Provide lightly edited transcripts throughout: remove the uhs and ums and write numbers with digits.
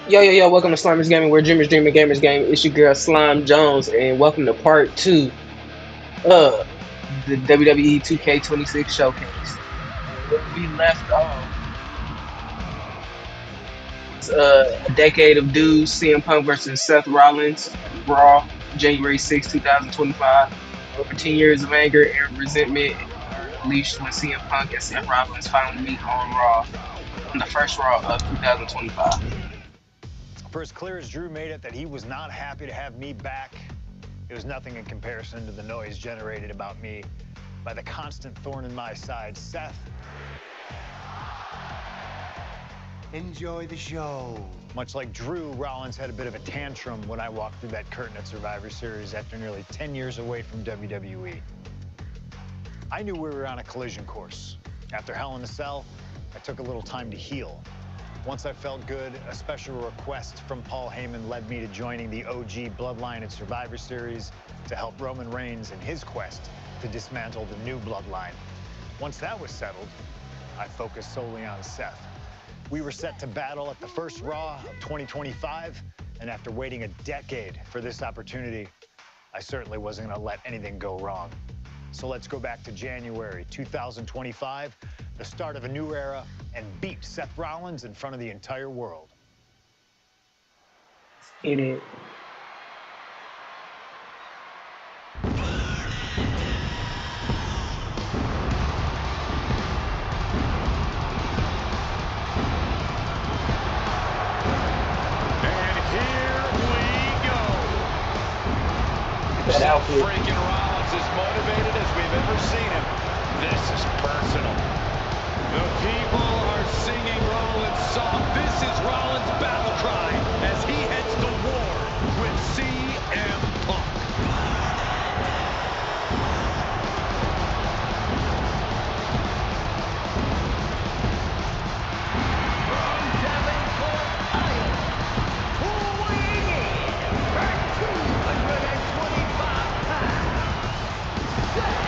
Yo, welcome to Slimers Gaming, where Dreamers Dream and Gamers Game. It's your girl Slime Jones, and welcome to part two of the WWE 2K26 showcase. And where we left off was a decade of dudes, CM Punk versus Seth Rollins, Raw, January 6, 2025. Over 10 years of anger and resentment are unleashed when CM Punk and Seth Rollins finally meet on Raw, on the first Raw of 2025. For as clear as Drew made it that he was not happy to have me back, it was nothing in comparison to the noise generated about me by the constant thorn in my side, Seth. Enjoy the show. Much like Drew, Rollins had a bit of a tantrum when I walked through that curtain at Survivor Series after nearly 10 years away from WWE. I knew we were on a collision course. After Hell in a Cell, I took a little time to heal. Once I felt good, a special request from Paul Heyman led me to joining the OG Bloodline at Survivor Series to help Roman Reigns in his quest to dismantle the new Bloodline. Once that was settled, I focused solely on Seth. We were set to battle at the first Raw of 2025, and after waiting a decade for this opportunity, I certainly wasn't gonna let anything go wrong. So let's go back to January 2025, the start of a new era, and beat Seth Rollins in front of the entire world. It is. And here we go. That Seth outfit. freaking Rollins as motivated as we've ever seen him. This is personal. The people are singing Rollins' song. This is Rollins' battle cry as he heads to war with CM Punk. From Davenport, Iowa, weighing in at 225 pounds, Seth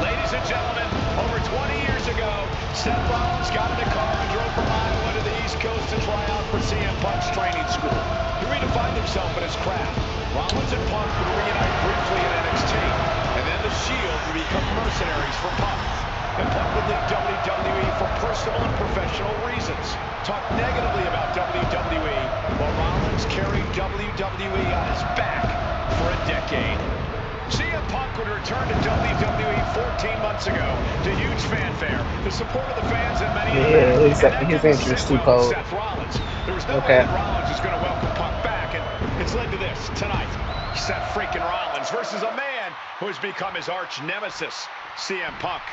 Ladies and gentlemen, over 20 years ago, Seth Rollins got in a car and drove from Iowa to the East Coast to try out for CM Punk's training school. He redefined himself in his craft. Rollins and Punk would reunite briefly in NXT, and then the Shield would become mercenaries for Punk. And Punk would leave WWE for personal and professional reasons. Talk negatively about WWE, while Rollins carried WWE on his back for a decade. CM Punk would return to WWE 14 months ago to huge fanfare, the support of the fans and many in the Yeah, back, and that his didn't sit entrance too well with cold. Seth Rollins. There was no way Okay. that Rollins was going to welcome Punk back, and it's led to this tonight. Seth freaking Rollins versus a man who has become his arch nemesis, CM Punk.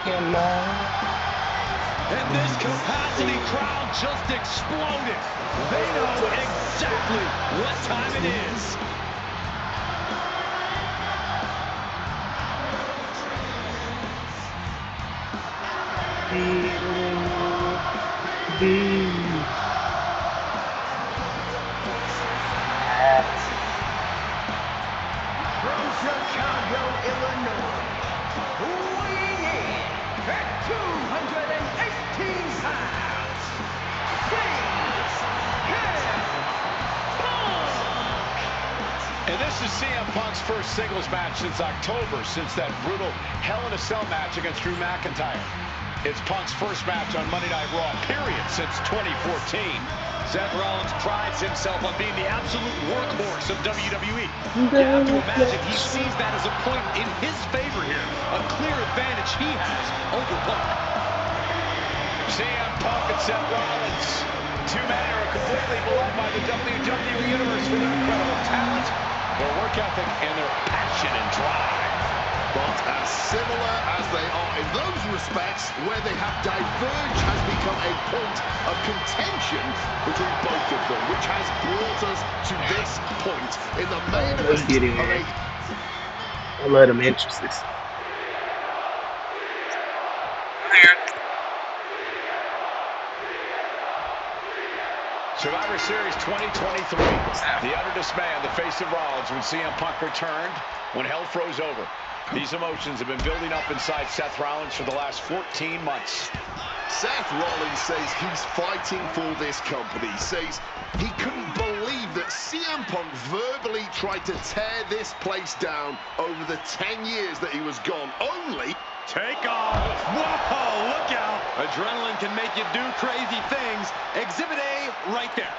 Come on. And this capacity crowd just exploded. They know exactly what time it is. From Chicago, Illinois, weighing in at 218 pounds, and this is CM Punk's first singles match since October, since that brutal Hell in a Cell match against Drew McIntyre. It's Punk's first match on Monday Night Raw, period, since 2014. Seth Rollins prides himself on being the absolute workhorse of WWE. You have to imagine he sees that as a point in his favor here, a clear advantage he has over Punk. CM Punk and Seth Rollins, two men who are completely beloved by the WWE Universe for their incredible talent, their work ethic, and their passion and drive. But as similar as they are in those respects, where they have diverged has become a point of contention between both of them, which has brought us to this point in the main Let's event get it, of man. a... I love them entrances. Survivor Series 2023. The utter dismay on the face of Rollins when CM Punk returned, when hell froze over. These emotions have been building up inside Seth Rollins for the last 14 months. Seth Rollins says he's fighting for this company, says he couldn't believe that CM Punk verbally tried to tear this place down over the 10 years that he was gone. Only... Take off. Whoa, look out. Adrenaline can make you do crazy things. Exhibit A right there.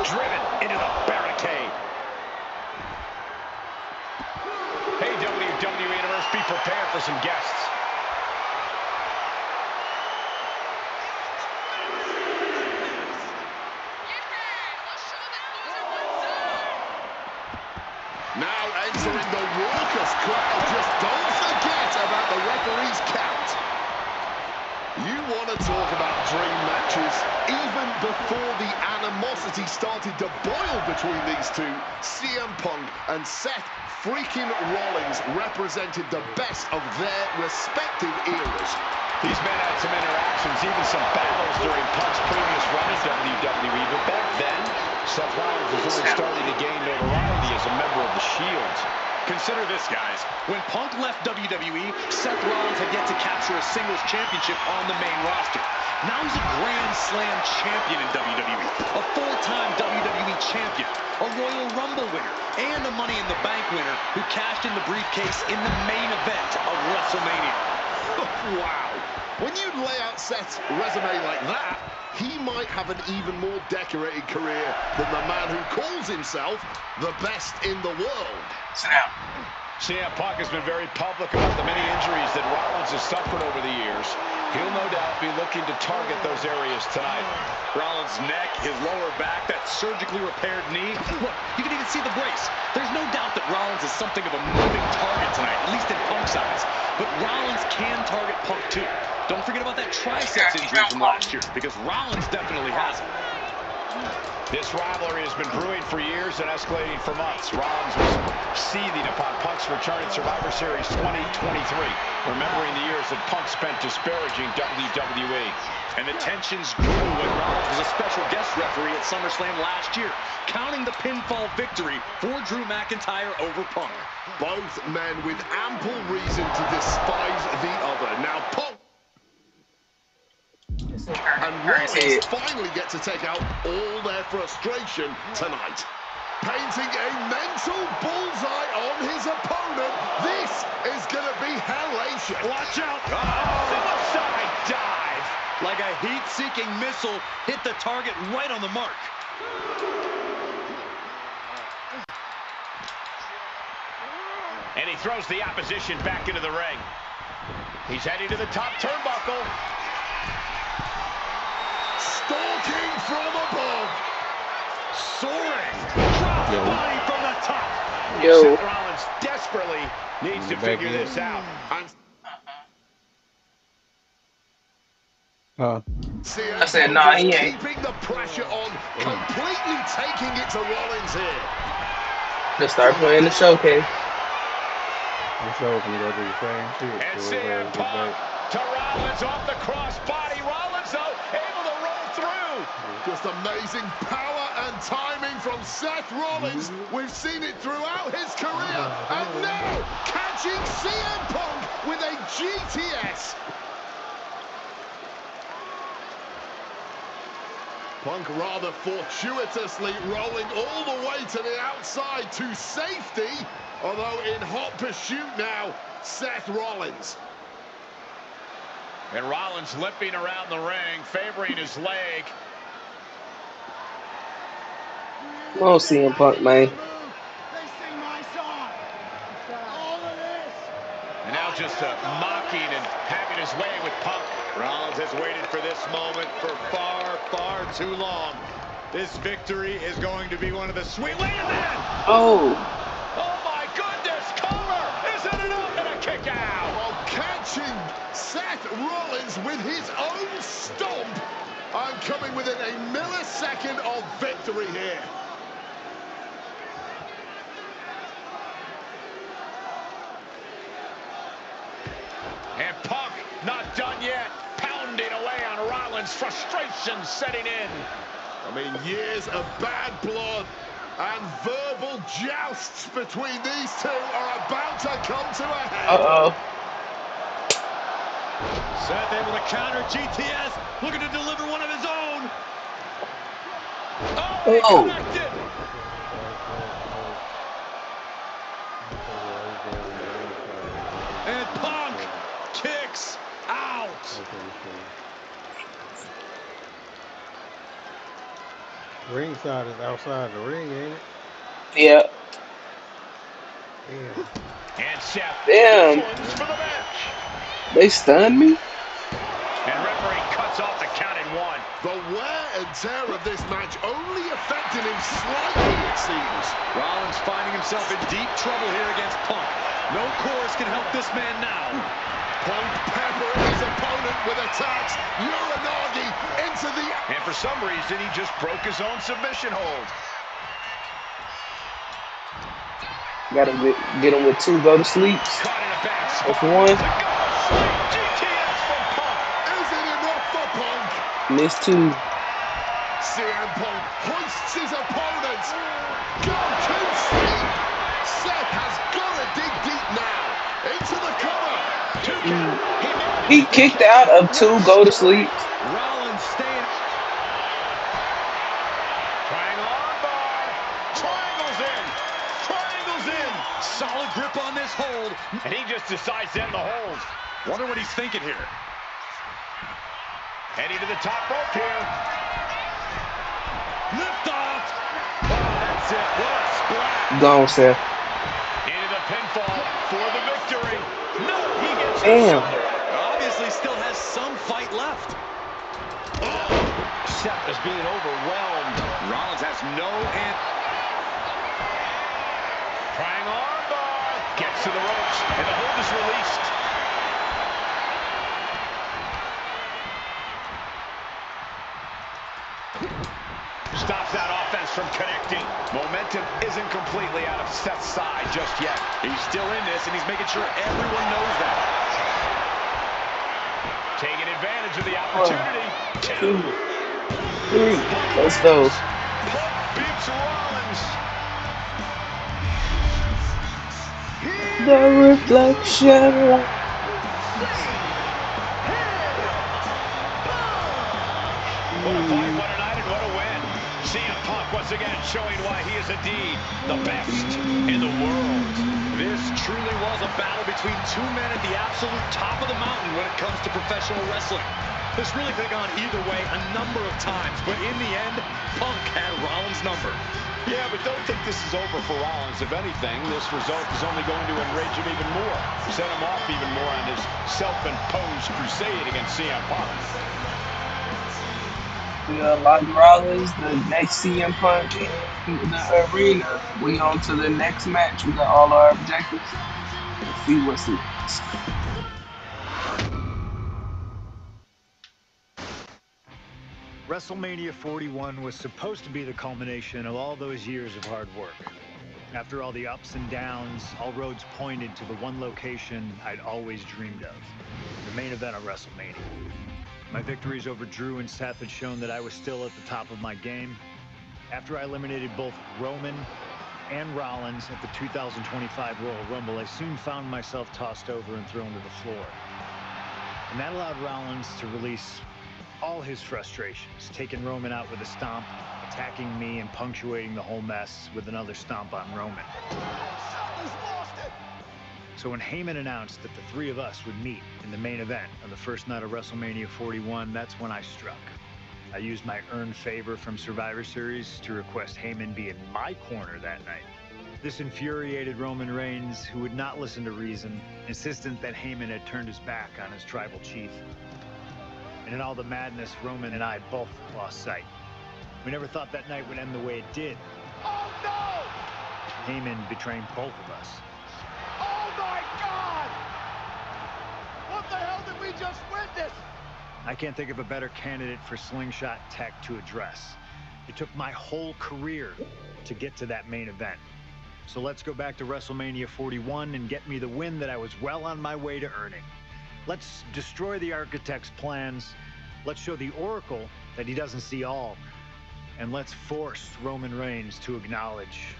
Driven into the barricade. Hey, WWE Universe, be prepared for some guests. Now entering the raucous crowd. Just don't forget about the referee's count. You want to talk about dream matches. Even before the animosity started to boil between these two, CM Punk and Seth freaking Rollins represented the best of their respective eras. These men had some interactions, even some battles during Punk's previous run in WWE, but back then, Seth Rollins was only starting to gain notoriety as a member of the Shield. Consider this, guys. When Punk left WWE, Seth Rollins had yet to capture a singles championship on the main roster. Now he's a Grand Slam champion in WWE, a four-time WWE champion, a Royal Rumble winner, and a Money in the Bank winner who cashed in the briefcase in the main event of WrestleMania. Wow. When you lay out Seth's resume like that, he might have an even more decorated career than the man who calls himself the best in the world. Snap. CM Punk has been very public about the many injuries that Rollins has suffered over the years. He'll no doubt be looking to target those areas tonight. Rollins' neck, his lower back, that surgically repaired knee. Look, you can even see the brace. There's no doubt that Rollins is something of a moving target tonight, at least in Punk's eyes. But Rollins can target Punk too. Don't forget about that triceps injury from last year, because Rollins definitely has it. This rivalry has been brewing for years and escalating for months. Rollins was seething upon Punk's return in Survivor Series 2023, remembering the years that Punk spent disparaging WWE. And the tensions grew when Rollins was a special guest referee at SummerSlam last year, counting the pinfall victory for Drew McIntyre over Punk. Both men with ample reason to despise the other. Now Punk and Rollins finally get to take out all their frustration tonight. Painting a mental bullseye on his opponent. This is going to be hellacious. Watch out! Suicide dive! Like a heat-seeking missile, hit the target right on the mark. And he throws the opposition back into the ring. He's heading to the top turnbuckle. Stalking from above. Soaring. Drop body from the top. Yo. Seth Rollins desperately needs to figure this out. I said, nah, he ain't. Keeping the pressure on, completely taking it to Rollins here. Let's start playing the showcase. And CM Punk to Rollins off the crossbody. Rollins, though, able to roll through. Just amazing power and timing from Seth Rollins. We've seen it throughout his career. And now, catching CM Punk with a GTS. Punk rather fortuitously rolling all the way to the outside to safety. Although in hot pursuit now, Seth Rollins. And Rollins limping around the ring, favoring his leg. Come on, CM Punk, man. And now just mocking and having his way with Punk. Rollins has waited for this moment for far, far too long. This victory is going to be one of the sweet. Wait a minute! Oh. Oh my goodness! Cover! Isn't it up? And a kick out! Well, catching Seth Rollins with his own stomp. I'm coming within a millisecond of victory here. And Punk not done yet. Pounding away on Rollins. Frustration setting in. I mean, years of bad blood and verbal jousts between these two are about to come to a head. Uh-oh. Seth able to counter GTS, looking to deliver one of his own. Oh, he Oh. connected. And Punk kicks out. Ringside is outside the ring, ain't it? Yeah. Damn. And Seth, Damn. this one's for the match. They stunned me? And referee cuts off the count in one. The wear and tear of this match only affecting him slightly, it seems. Rollins finding himself in deep trouble here against Punk. No chorus can help this man now. Punk peppering his opponent with attacks. Uranagi into the... And for some reason, he just broke his own submission hold. Gotta get him with 2 go to sleeps. Caught in a bad That's spot. 1. It's a go sleep. GTS from Punk. Is it enough for Punk? Missed 2. CM Punk hoists his opponent. Go to sleep. Seth has got to dig deep now. Into the cover. He kicked out of 2 go to sleeps. Rollins staying. Triangle armbar. Triangles in. Triangles in. Solid grip on this hold. And he just decides to end the hold. Wonder what he's thinking here. Heading to the top rope here. Lift off. Oh, that's it. What a splash. Gone, Seth. Into the pinfall for the victory. No, he gets the Damn. shoulder. Obviously still has some fight left. Seth is being overwhelmed. Rollins has no hand. Triangle armbar. Gets to the ropes, and the hold is released. Stops that offense from connecting. Momentum isn't completely out of Seth's side just yet. He's still in this, and he's making sure everyone knows that. Taking advantage of the opportunity. 2, 3. Let's go. Punk beats Rollins. The reflection. What a fight, what a night, and what a win. CM Punk once again showing why he is indeed the best in the world. This truly was a battle between two men at the absolute top of the mountain when it comes to professional wrestling. This really could have gone either way a number of times, but in the end, Punk had Rollins' number. Yeah, but don't think this is over for Rollins. If anything, this result is only going to enrage him even more, set him off even more on his self-imposed crusade against CM Punk. We unlocked Rollins, the next CM Punk in the arena. We on to the next match. We got all our objectives. Let's see what's next. WrestleMania 41 was supposed to be the culmination of all those years of hard work. After all the ups and downs, all roads pointed to the one location I'd always dreamed of, the main event of WrestleMania. My victories over Drew and Seth had shown that I was still at the top of my game. After I eliminated both Roman and Rollins at the 2025 Royal Rumble, I soon found myself tossed over and thrown to the floor. And that allowed Rollins to release all his frustrations, taking Roman out with a stomp, attacking me, and punctuating the whole mess with another stomp on Roman. So when Heyman announced that the three of us would meet in the main event of the first night of WrestleMania 41, that's when I struck. I used my earned favor from Survivor Series to request Heyman be in my corner that night. This infuriated Roman Reigns, who would not listen to reason, insistent that Heyman had turned his back on his tribal chief. And in all the madness, Roman and I both lost sight. We never thought that night would end the way it did. Oh, no! Heyman betraying both of us. Oh, my God! What the hell did we just witness? I can't think of a better candidate for slingshot tech to address. It took my whole career to get to that main event. So let's go back to WrestleMania 41 and get me the win that I was well on my way to earning. Let's destroy the Architect's plans. Let's show the Oracle that he doesn't see all. And let's force Roman Reigns to acknowledge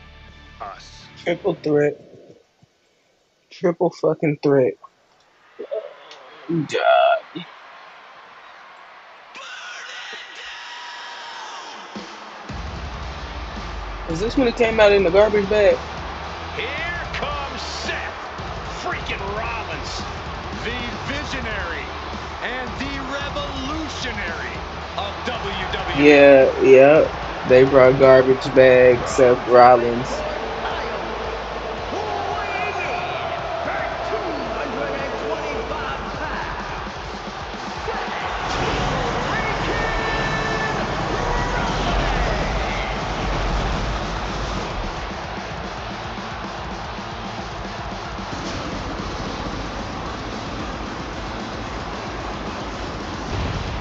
us. Triple threat. Triple fucking threat. God. Is this when it came out in the garbage bag? Here comes Seth freaking Rollins, the visionary and the revolutionary of WWE. Yeah. They brought garbage bag Seth Rollins. Weighing in at 225 pounds,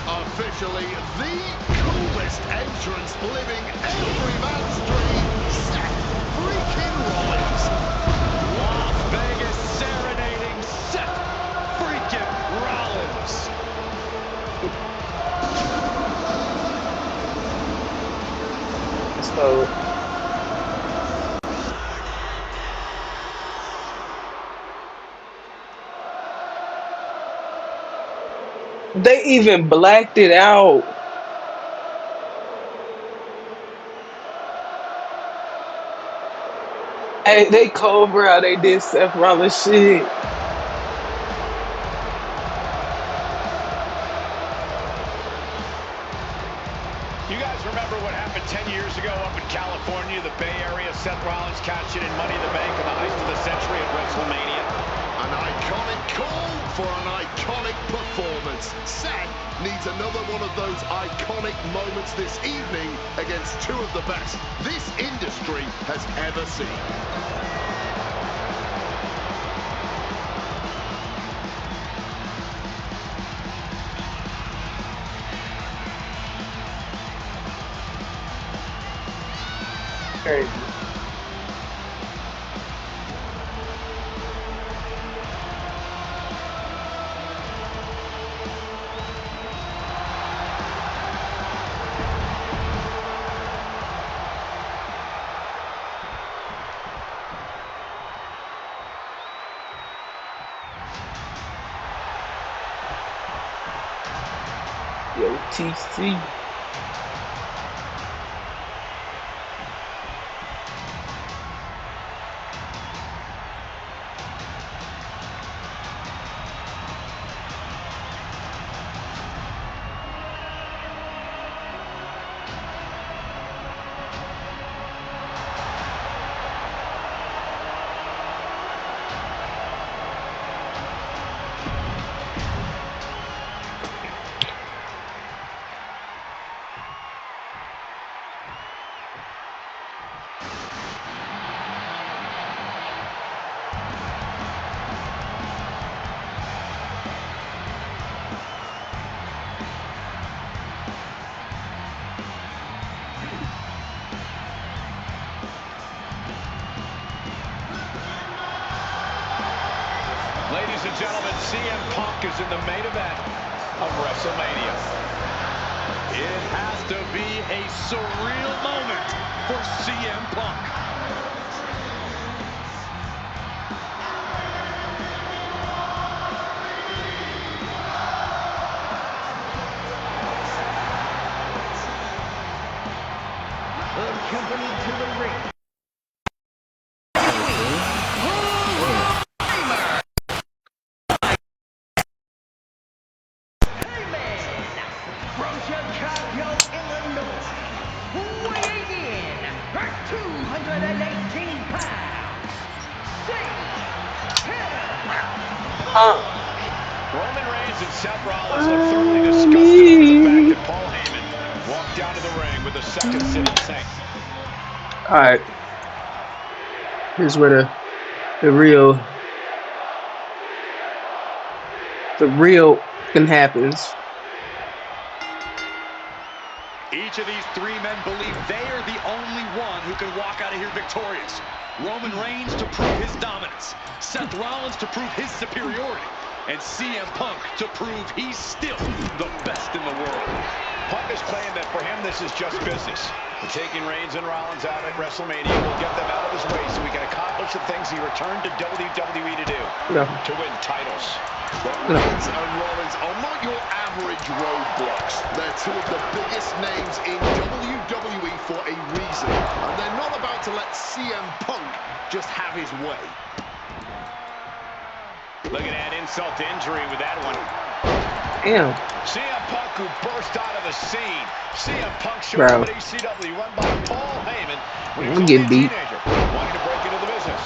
Officially the coolest entrance living every man's dream, Seth freaking Rollins. Las Vegas serenading Seth freaking Rollins. So they even blacked it out. Hey, they cover how they did Seth Rollins shit. You guys remember what happened 10 years ago up in California, the Bay Area? Seth Rollins cashing in Money in the Bank in the heist of the century at WrestleMania. An iconic call for an iconic performance. Seth needs another one of those iconic moments this evening against two of the best this industry has ever seen. Crazy. Yo, TC. Ladies and gentlemen, CM Punk is in the main event of WrestleMania. It has to be a surreal moment for CM Punk. accompanied to the ring. From Chicago, Illinois, weighing in at 218 pounds, Roman Reigns and Seth Rollins look thoroughly disgusted over the fact that Paul Heyman walked down to the ring with a seconds sit in the tank. All right, here's where the real thing happens. Each of these three men believe they are the only one who can walk out of here victorious. Roman Reigns to prove his dominance, Seth Rollins to prove his superiority, and CM Punk to prove he's still the best in the world. Punk is claiming that for him this is just business. But taking Reigns and Rollins out at WrestleMania will get them out of his way so he can accomplish the things he returned to WWE to do. No. To win titles. But Reigns and Rollins are not your average roadblocks. They're two of the biggest names in WWE for a reason. And they're not about to let CM Punk just have his way. Look at that insult to injury with that one. Damn. CM Punk who burst out of the scene. CM Punk showed up at ECW run by Paul Heyman when he was only a teenager, wanting to break into the business.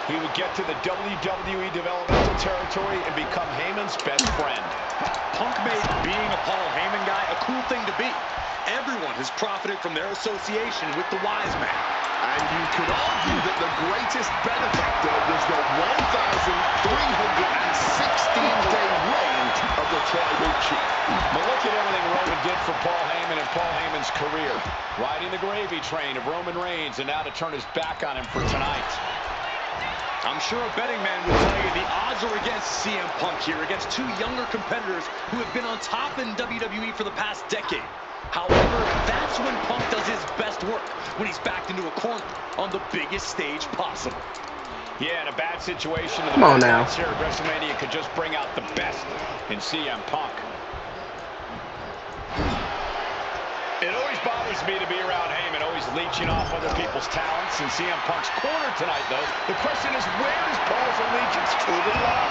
He would get to the WWE developmental territory and become Heyman's best friend. Punk made being a Paul Heyman guy a cool thing to be. Everyone has profited from their association with the wise man. And you could argue that the greatest benefactor was the 1,316-day reign of the Tribal Chief. But look at everything Roman did for Paul Heyman and Paul Heyman's career. Riding the gravy train of Roman Reigns and now to turn his back on him for tonight. I'm sure a betting man would tell you the odds are against CM Punk here, against two younger competitors who have been on top in WWE for the past decade. However, that's when Punk does his best work, when he's backed into a corner on the biggest stage possible. Yeah, in a bad situation, Come on now. Here at WrestleMania could just bring out the best in CM Punk. It always bothers me to be around Heyman, always leeching off other people's talents. In CM Punk's corner tonight, though, the question is, where does Paul's allegiance truly lie?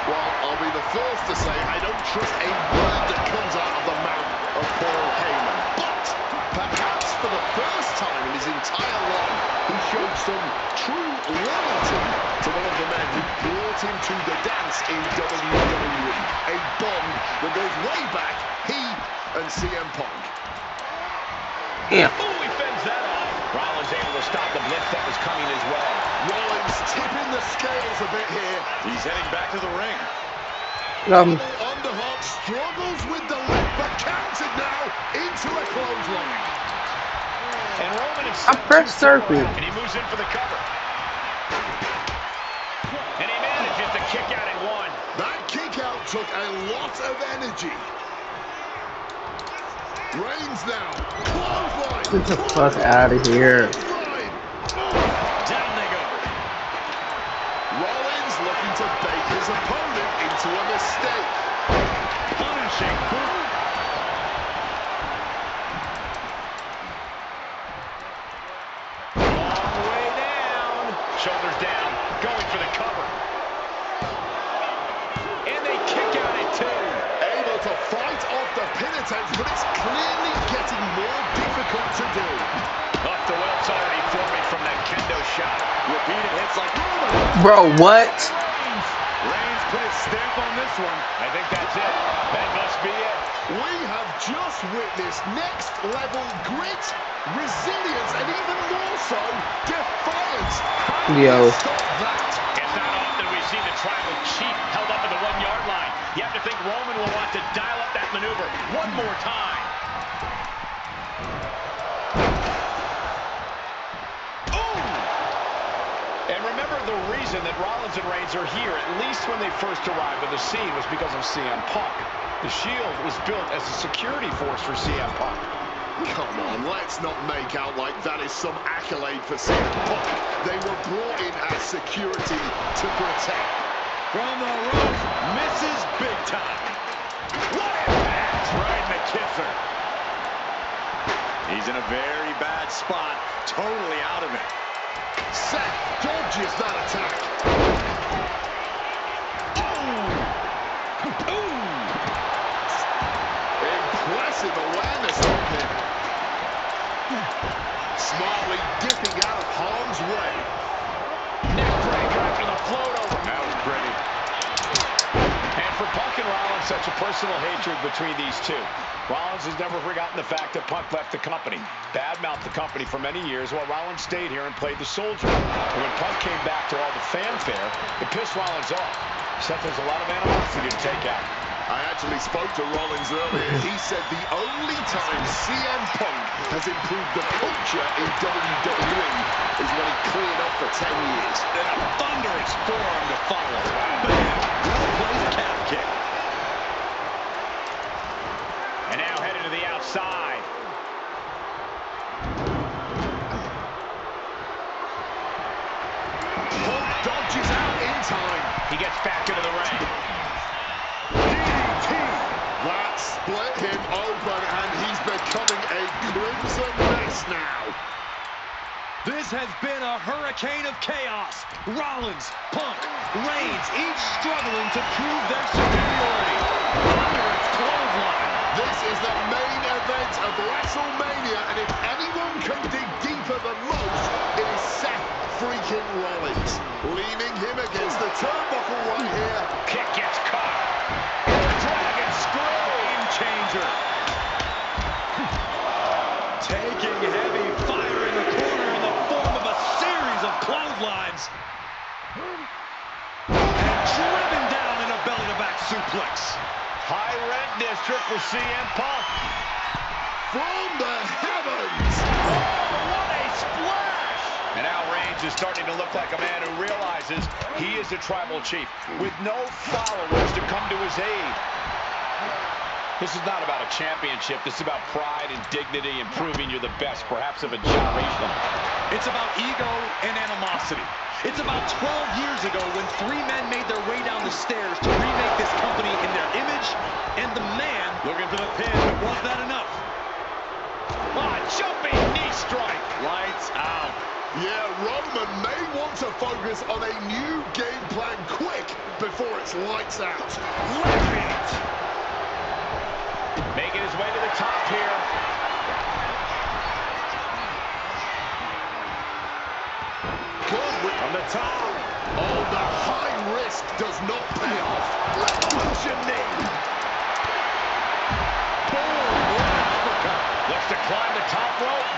Well, I'll be the first to say I don't trust a word that comes out of the mouth of Paul Heyman. But perhaps for the first time in his entire life, he showed some true loyalty to one of the men who brought him to the dance in WWE. A bond that goes way back, he and CM Punk. Yeah. Oh, he fends that off. Rollins able to stop the blitz that was coming his way. Rollins tipping the scales a bit here. He's heading back to the ring. Underhook struggles with the leg, but counted now into a clothesline. And Roman is I pressed circle. And he moves in for the cover. And he manages to kick out in one. That kick out took a lot of energy. Reigns now. Clothesline. Get the fuck out of here. Down they go. Rollins looking to bait his opponent into a mistake. Punishing. Long way down. Shoulders down. Going for the cover. And they kick out at two. Able to fight off the pin attempts, but it's clearly getting more difficult to do. Up the welts already forming from that kendo shot. Repeated hits like Bro, what? Reigns put his stamp on this one. I think that's it. That must be it. We have just witnessed next level grit, resilience, and even more so, defiance. How do Yo. you stop that? It's not often we see the Tribal Chief held up at the 1 yard line. You have to think Roman will want to dial up that maneuver one more time. And remember, the reason that Rollins and Reigns are here, at least when they first arrived on the scene, was because of CM Punk. The Shield was built as a security force for CM Punk. Come on, let's not make out like that is some accolade for CM Punk. They were brought in as security to protect. From the rope, misses big time. What impact! Right in the kisser. He's in a very bad spot, totally out of it. Seth dodges that attack. Impressive awareness from him. Smartly dipping out of harm's way. Neck breaker after the float over. That was pretty. And for Punk and Rollins, such a personal hatred between these two. Rollins has never forgotten the fact that Punk left the company. Badmouthed the company for many years while Rollins stayed here and played the soldier. And when Punk came back to all the fanfare, it pissed Rollins off. Seth has a lot of animosity to take out. I actually spoke to Rollins earlier. He said the only time CM Punk has improved the culture in WWE is when he cleared up for 10 years. And a thunderous forearm to follow. Bam! Well-placed calf kick. And now headed to the outside. Punk dodges out in time. He gets back into the ring. DDT. That split him open, and he's becoming a crimson mess now. This has been a hurricane of chaos. Rollins, Punk, Reigns, each struggling to prove their superiority. Thunderous clothesline. This is the main event of WrestleMania, and if anyone can dig deeper than most, it is Seth freaking Rollins. Leaning him against the turnbuckle right here. Kick gets caught. Dragon screw. Game changer. Taking heavy fire in the corner in the form of a series of clotheslines. And driven down in a belly-to-back suplex. High rent district for CM Punk. From the heavens. Oh, what a splash! And now Reigns is starting to look like a man who realizes he is a tribal chief with no followers to come to his aid. This is not about a championship. This is about pride and dignity and proving you're the best, perhaps of a generation. It's about ego and animosity. It's about 12 years ago when three men made their way down the stairs to remake this company in their image, and the man looking for the pin, but was that enough? Ah, jumping knee strike. Lights out. Yeah, Roman may want to focus on a new game plan quick before it's lights out. Lariat. Making his way to the top here. Good From the top. Oh, the high risk does not pay off. Revolution knee. Boom. What an uppercut. Looks to climb the top rope.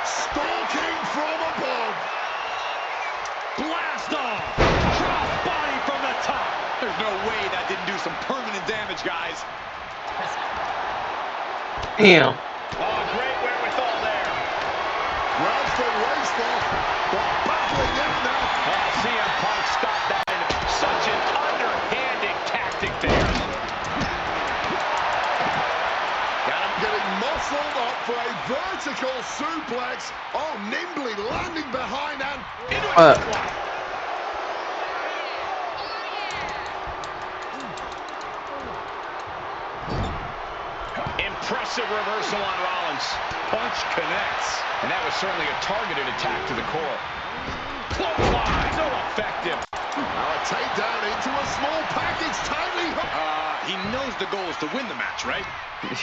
Stalking from above. Blast off. Cross body from the top. There's no way that didn't do some permanent damage, guys. Damn. Oh, great wherewithal there. Grabs the waist off. But battling out now. CM Punk stopped that in such an underhanded tactic there. Got him getting muscled up for a vertical suplex. Oh, nimbly landing behind and into it. Impressive reversal on Rollins. Punch connects. And that was certainly a targeted attack to the core. Clothesline, so effective. Now a takedown into a small package, tightly hooked. He knows the goal is to win the match, right?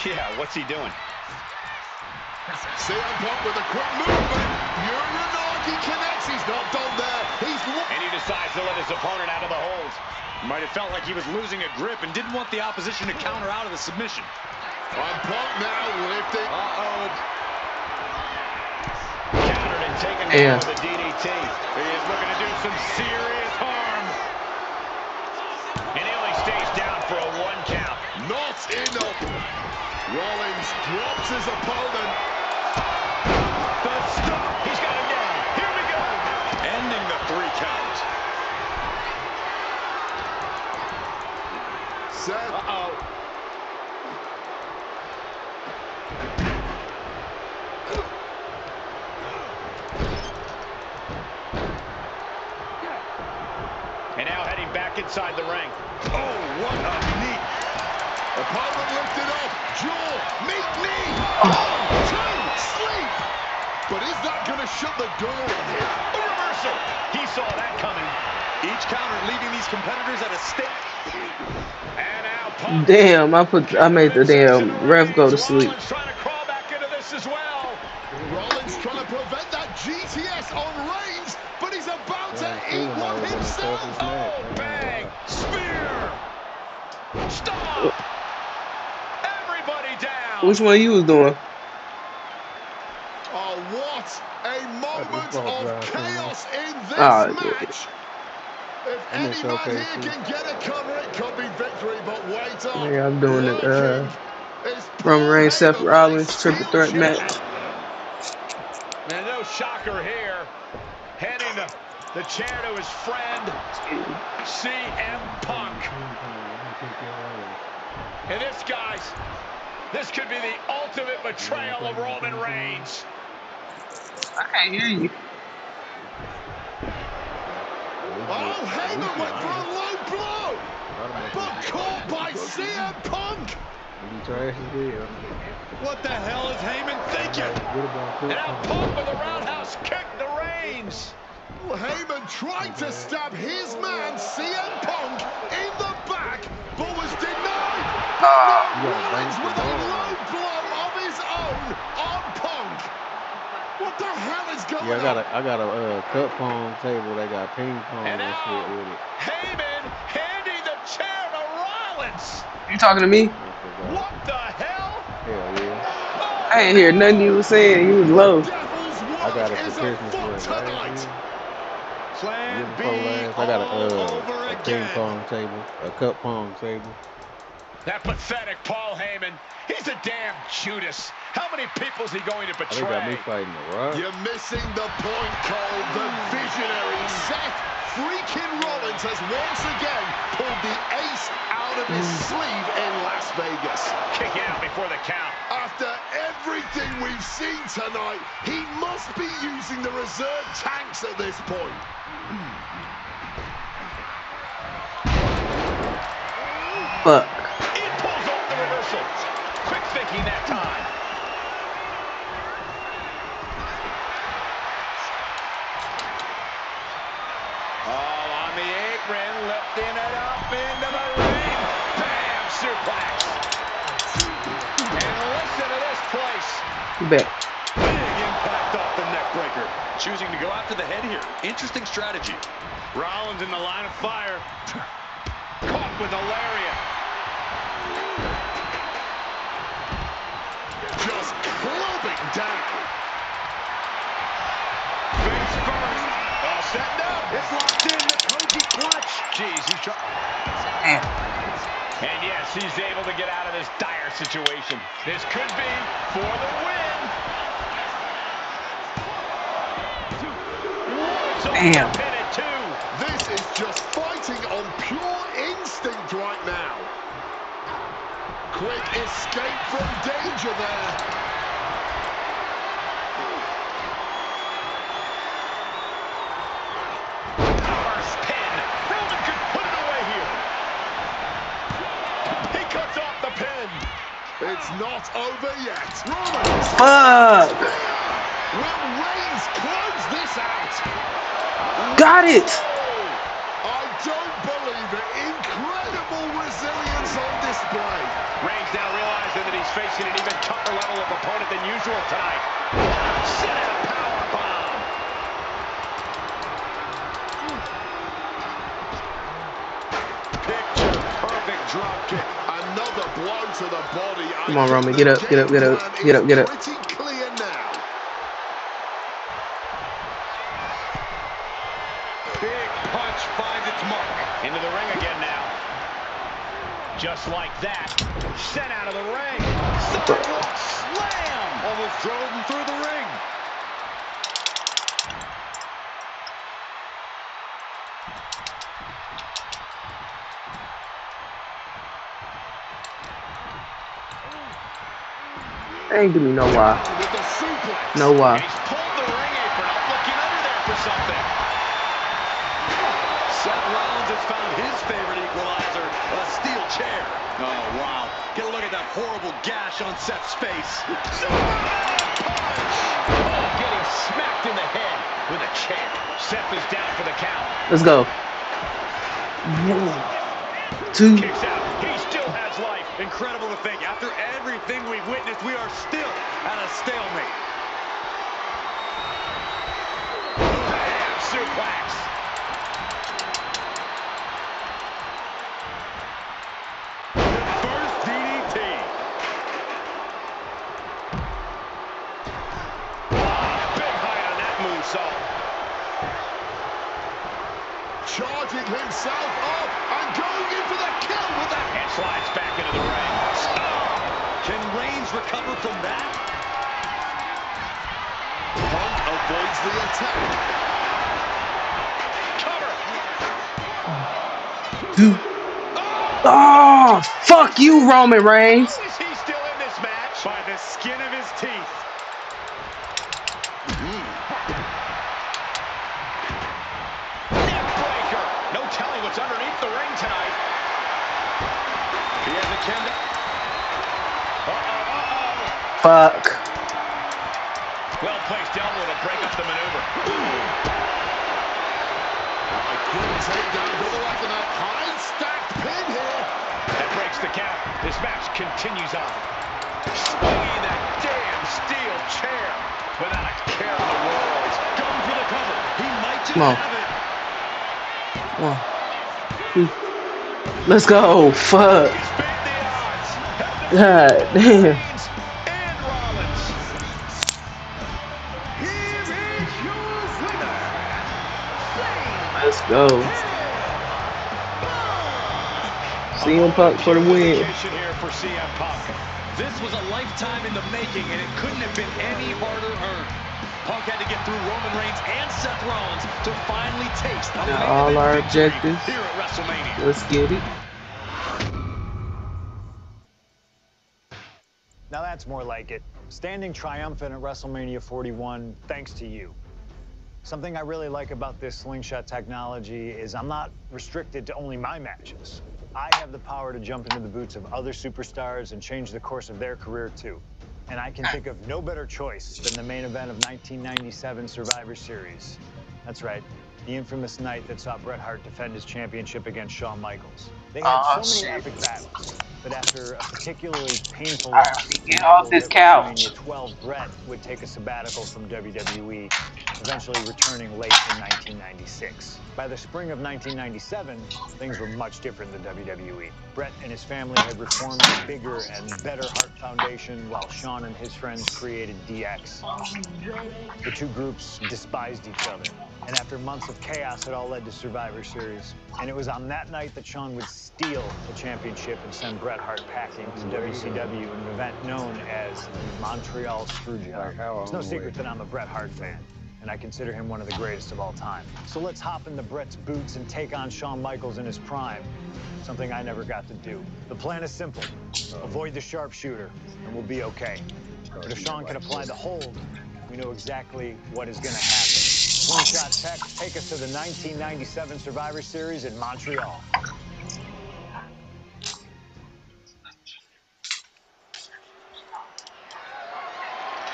Yeah, what's he doing? CM Punk with a quick movement. Uranagi connects. He's not done there. And he decides to let his opponent out of the hold. Might have felt like he was losing a grip and didn't want the opposition to counter out of the submission. And Punk now lifting. Uh-oh. Countered and taken down with a DDT. He is looking to do some serious harm. And he only stays down for a 1 count. Not enough. Rollins drops his opponent. The stop. He's got him down. Here we go. Ending the 3 count. Seth. Uh-oh. And now heading back inside the ring. Oh, what a knee. Opponent lifted up. Jaw. Meet knee. 2. Sleep. But is that going to shut the door on him? A reversal. He saw that coming. Each counter leaving these competitors at a stake. And now Punk. Damn, I made the damn ref go to sleep. Rollins trying to crawl back into this as well. Rollins trying to prevent that GTS on Reigns, but he's about to eat one himself. Oh, bang. Spear. Stop! Everybody down. Which one you was doing? Oh, what a I just moment bought of dry cleaner. chaos in this Ah, yeah. match. If I'm in any man showcase here too. can get a cover, it could be victory, but wait up. Yeah, I'm doing it. Lurking is Roman Paul Reigns, Seth Heyman with a Rollins, triple steel threat chair. match. And no shocker here. Handing the chair to his friend, CM Punk. And this, guys, this could be the ultimate betrayal of Roman Reigns. I can't hear you. Oh, Heyman went for a low blow, but caught by CM Punk. What the hell is Heyman thinking? And now Punk with a roundhouse kick to Reigns. Heyman tried to stab his man, CM Punk, in the back, but was denied. But now Rollins with a low blow of his own on Punk. What the hell is going on? I got a cup pong table that got ping pong And and shit now with it. Heyman handing the chair to Rollins. You talking to me? What the hell? Hell yeah. I ain't hear nothing you was saying. You was The low. devil's I got work it for is Christmas afoot last tonight. year. Year Plan before B last. I got all over a ping again. pong table, a cup pong table. That pathetic Paul Heyman. He's a damn Judas. How many people's he going to Oh, they got me betray? fighting the Rock. You're missing the point, Cole. The visionary Seth freaking Rollins has once again pulled the ace out of his sleeve in Las Vegas. Kick out before the count. After everything we've seen tonight, he must be using the reserve tanks at this point. Fuck. He pulls off the reversal. Quick thinking that time. All on the apron, lifting it up into the ring. Bam! Suplex. And listen to this place. Bet. Big impact off the neck breaker. Choosing to go after the head here. Interesting strategy. Rollins in the line of fire. Caught with a lariat. Just clubbing down. Face first. All set now. It's locked in. The Koji clutch. Jeez, he's trying. Damn. And yes, he's able to get out of this dire situation. This could be for the win. Damn. Pin at 2. This is just fighting on pure instinct right now. Quick escape from danger there. First pin. Roman could put it away here. He cuts off the pin. It's not over yet. Roman. Fuck. Will Reigns close this out? Got it. I don't believe it. Incredible resilience on display. Reigns now realizing that he's facing an even tougher level of opponent than usual tonight. Set a powerbomb. Picture perfect drop kick. Another blow to the body. Come on, Roman. Get up, get up, get up, get up, get up. Pretty clear now. Big punch finds its mark. Into the ring again now. Just like that. Sent out of the ring. Sidewalk slam. Almost drove him through the ring. Ain't give me no why. With the suplex. No why. He's pulled the ring apron up, looking under there for something. Seth Rollins has found his favorite equalizer, a steel chair. Oh, wow. Get a look at that horrible gash on Seth's face. Punch! Oh, getting smacked in the head with a chair. Seth is down for the count. Let's go. 1, 2. Kicks out. He still has life. Incredible to think. After everything we've witnessed, we are still at a stalemate. Bam! Suplex. moonsault. Charging himself up and going in for the kill with that. And slides back into the ring. Can Reigns recover from that? Punk avoids the attack. Cover. Oh, fuck you, Roman Reigns. How is he still in this match? By the skin of his teeth. Neck breaker. No telling what's underneath the ring tonight. He has a Kim. Fuck. Well-placed elbow to break up the maneuver. A quick takedown, double like a high stacked pin here. That breaks the count. This match continues on. Swinging that damn steel chair without a care in the world. Going for the cover. He might just Come on. have it. 1, 2. Let's go. Fuck. He's beat the odds. God damn. Reigns and Rollins. Here is your winner, Let's go. CM Punk for the win. Vindication here for CM Punk. This was a lifetime in the making, and it couldn't have been any harder earned. Punk had to get through Roman Reigns and Seth Rollins to finally taste a Got main all event our victory objectives. here at WrestleMania. Let's get it. Now that's more like it. Standing triumphant at WrestleMania 41 thanks to you. Something I really like about this slingshot technology is I'm not restricted to only my matches. I have the power to jump into the boots of other superstars and change the course of their career too. And I can think of no better choice than the main event of 1997 Survivor Series. That's right, the infamous night that saw Bret Hart defend his championship against Shawn Michaels. They had so many epic battles, but after a particularly painful loss to Get off Michaels this at couch. WrestleMania 12, Bret would take a sabbatical from WWE, eventually returning late in 1996. By the spring of 1997, things were much different than WWE. Bret and his family had reformed a bigger and better Hart Foundation, while Shawn and his friends created DX. The two groups despised each other, and after months of chaos, it all led to Survivor Series. And it was on that night that Shawn would steal the championship and send Bret Hart packing to WCW in an event known as the Montreal Screwjob. It's no secret that I'm a Bret Hart fan, and I consider him one of the greatest of all time. So let's hop into Bret's boots and take on Shawn Michaels in his prime, something I never got to do. The plan is simple. Avoid the sharpshooter, and we'll be okay. But if Shawn can apply the hold, we know exactly what is going to happen. Slingshot Tech, take us to the 1997 Survivor Series in Montreal.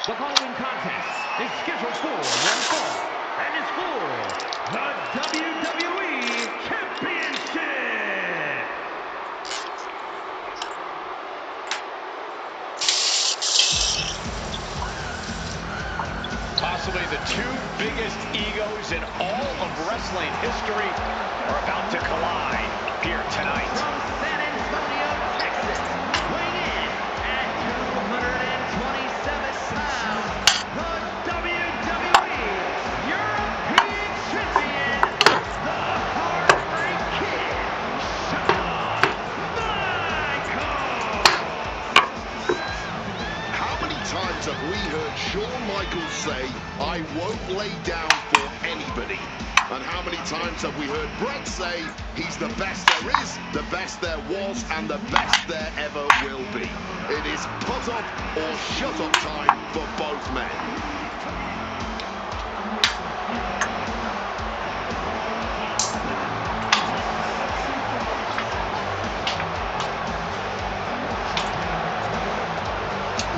The following contest is scheduled for one fall and is for the WWE Championship. Possibly the two biggest egos in all of wrestling history are about to collide here tonight. From San Antonio, Texas, weighing in at 227 pounds, the WWE European Champion, the Heartbreak Kid, Shawn Michaels. How many times have we heard Shawn Michaels say, "I won't lay down for anybody"? And how many times have we heard Bret say, "He's the best there is, the best there was, and the best there ever will be"? It is put up or shut up time for both men.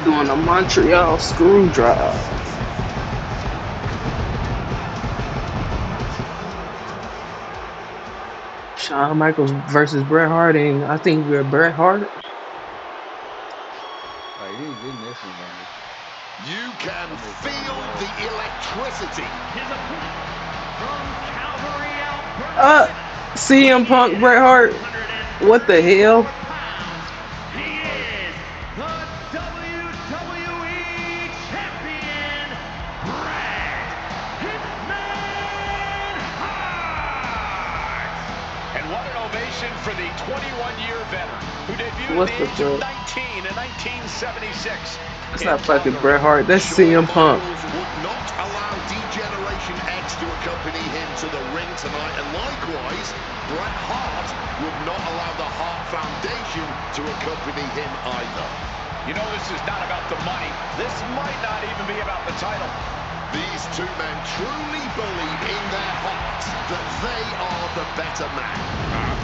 Doing a Montreal Screwjob. Shawn Michaels versus Bret Hart, and I think we're Bret Hart. Like, he was in this one, man. You can feel the electricity. His opponent from Calgary, Alberta, CM Punk, Bret Hart. What the hell? he is the WWE Champion, Bret Hart. for the 21-year veteran who debuted What at the the age of fuck? 19 in 1976. That's In not fucking Calgary. Bret Hart. That's Shawn CM Punk. Michaels would not allow D-Generation X to accompany him to the ring tonight, and likewise, Bret Hart would not allow the Hart Foundation to accompany him either. You know, this is not about the money. This might not even be about the title. These two men truly believe in their hearts that they are the better man.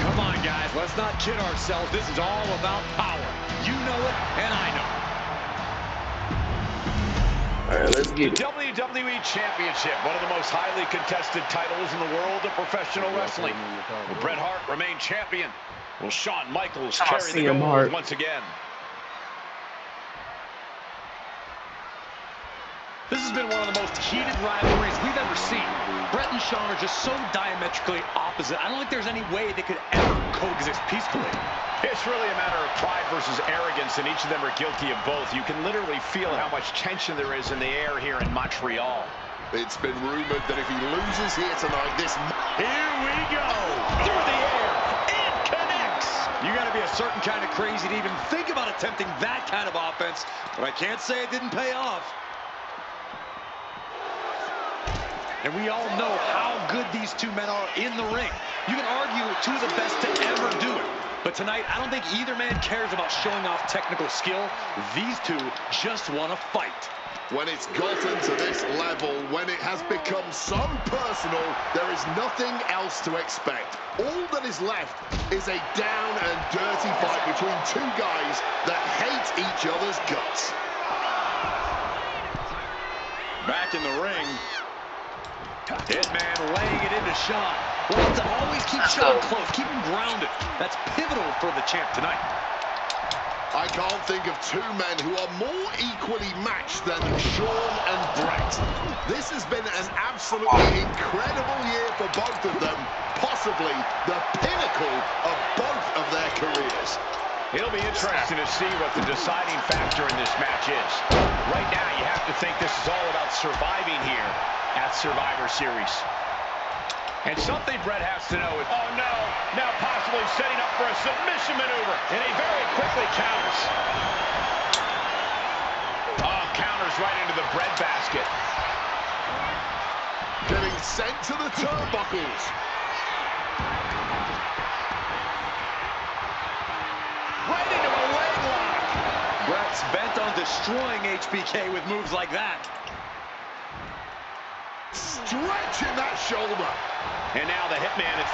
Come on, guys. Let's not kid ourselves. This is all about power. You know it, and I know it. All right, let's get The it. WWE Championship, one of the most highly contested titles in the world of professional wrestling. Will Bret Hart remain champion? Will Shawn Michaels Talking about carry the CM gold Hart. once again? This has been one of the most heated rivalries we've ever seen. Bret and Shawn are just so diametrically opposite. I don't think there's any way they could ever coexist peacefully. It's really a matter of pride versus arrogance, and each of them are guilty of both. You can literally feel how much tension there is in the air here in Montreal. It's been rumored that if he loses here tonight, this... Here we go! Through the air! It connects! You got to be a certain kind of crazy to even think about attempting that kind of offense, but I can't say it didn't pay off. And we all know how good these two men are in the ring. You can argue two of the best to ever do it. But tonight, I don't think either man cares about showing off technical skill. These two just want to fight. When it's gotten to this level, when it has become so personal, there is nothing else to expect. All that is left is a down and dirty fight between two guys that hate each other's guts. Back in the ring. Hitman laying it into Shawn. Well, to always keep Shawn close, keep him grounded. That's pivotal for the champ tonight. I can't think of two men who are more equally matched than Shawn and Bret. This has been an absolutely incredible year for both of them, possibly the pinnacle of both of their careers. It'll be interesting to see what the deciding factor in this match is. Right now, you have to think this is all about surviving here at Survivor Series. And something Bret has to know is, oh no, now possibly setting up for a submission maneuver. And he very quickly counters. Oh, counters right into the breadbasket. Getting sent to the turnbuckles. Right into a leg lock. Bret's bent on destroying HBK with moves like that. Stretching that shoulder. And now the Hitman is...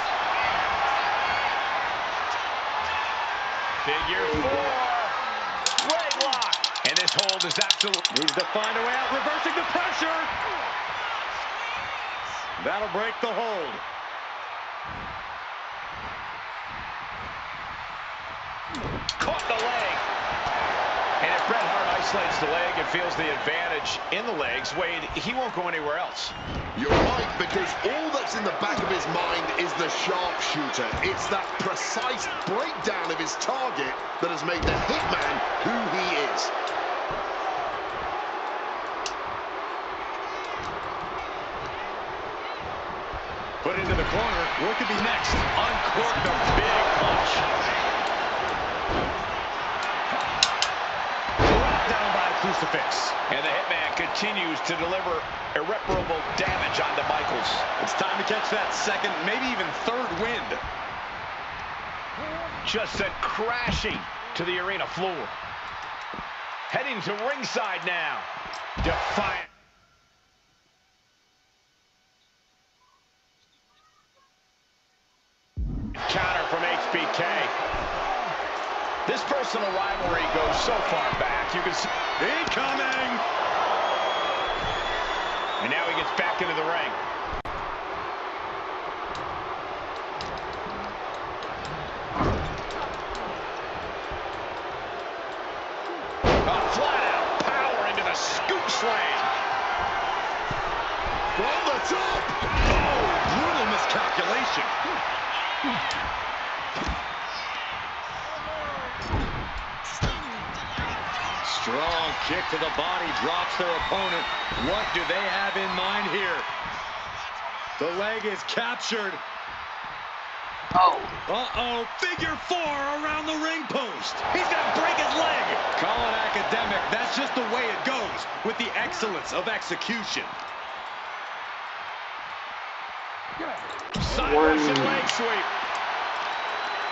Figure four. Leg lock. And this hold is absolute. Needs to find a way out, reversing the pressure. That'll break the hold. Caught the leg. And if Bret Hart isolates the leg and feels the advantage in the legs, Wade, he won't go anywhere else. You're right, because all that's in the back of his mind is the sharpshooter. It's that precise breakdown of his target that has made the Hitman who he is. Put into the corner. What could be next? Uncorked the big punch. Brought down by a crucifix. And the Hitman continues to deliver irreparable damage onto Michaels. It's time to catch that second, maybe even third wind. Just sent crashing to the arena floor. Heading to ringside now. Defiant. Counter from HBK. This personal rivalry goes so far back. You can see Incoming! and now he gets back into the ring. Flat out power into the scoop slam. From the top! Oh, brutal miscalculation. Strong kick to the body, drops their opponent. What do they have in mind here? The leg is captured. Oh, Uh-oh, figure 4 around the ring post. He's gonna break his leg. Call it academic. That's just the way it goes with the excellence of execution. Side Russian one. leg sweep.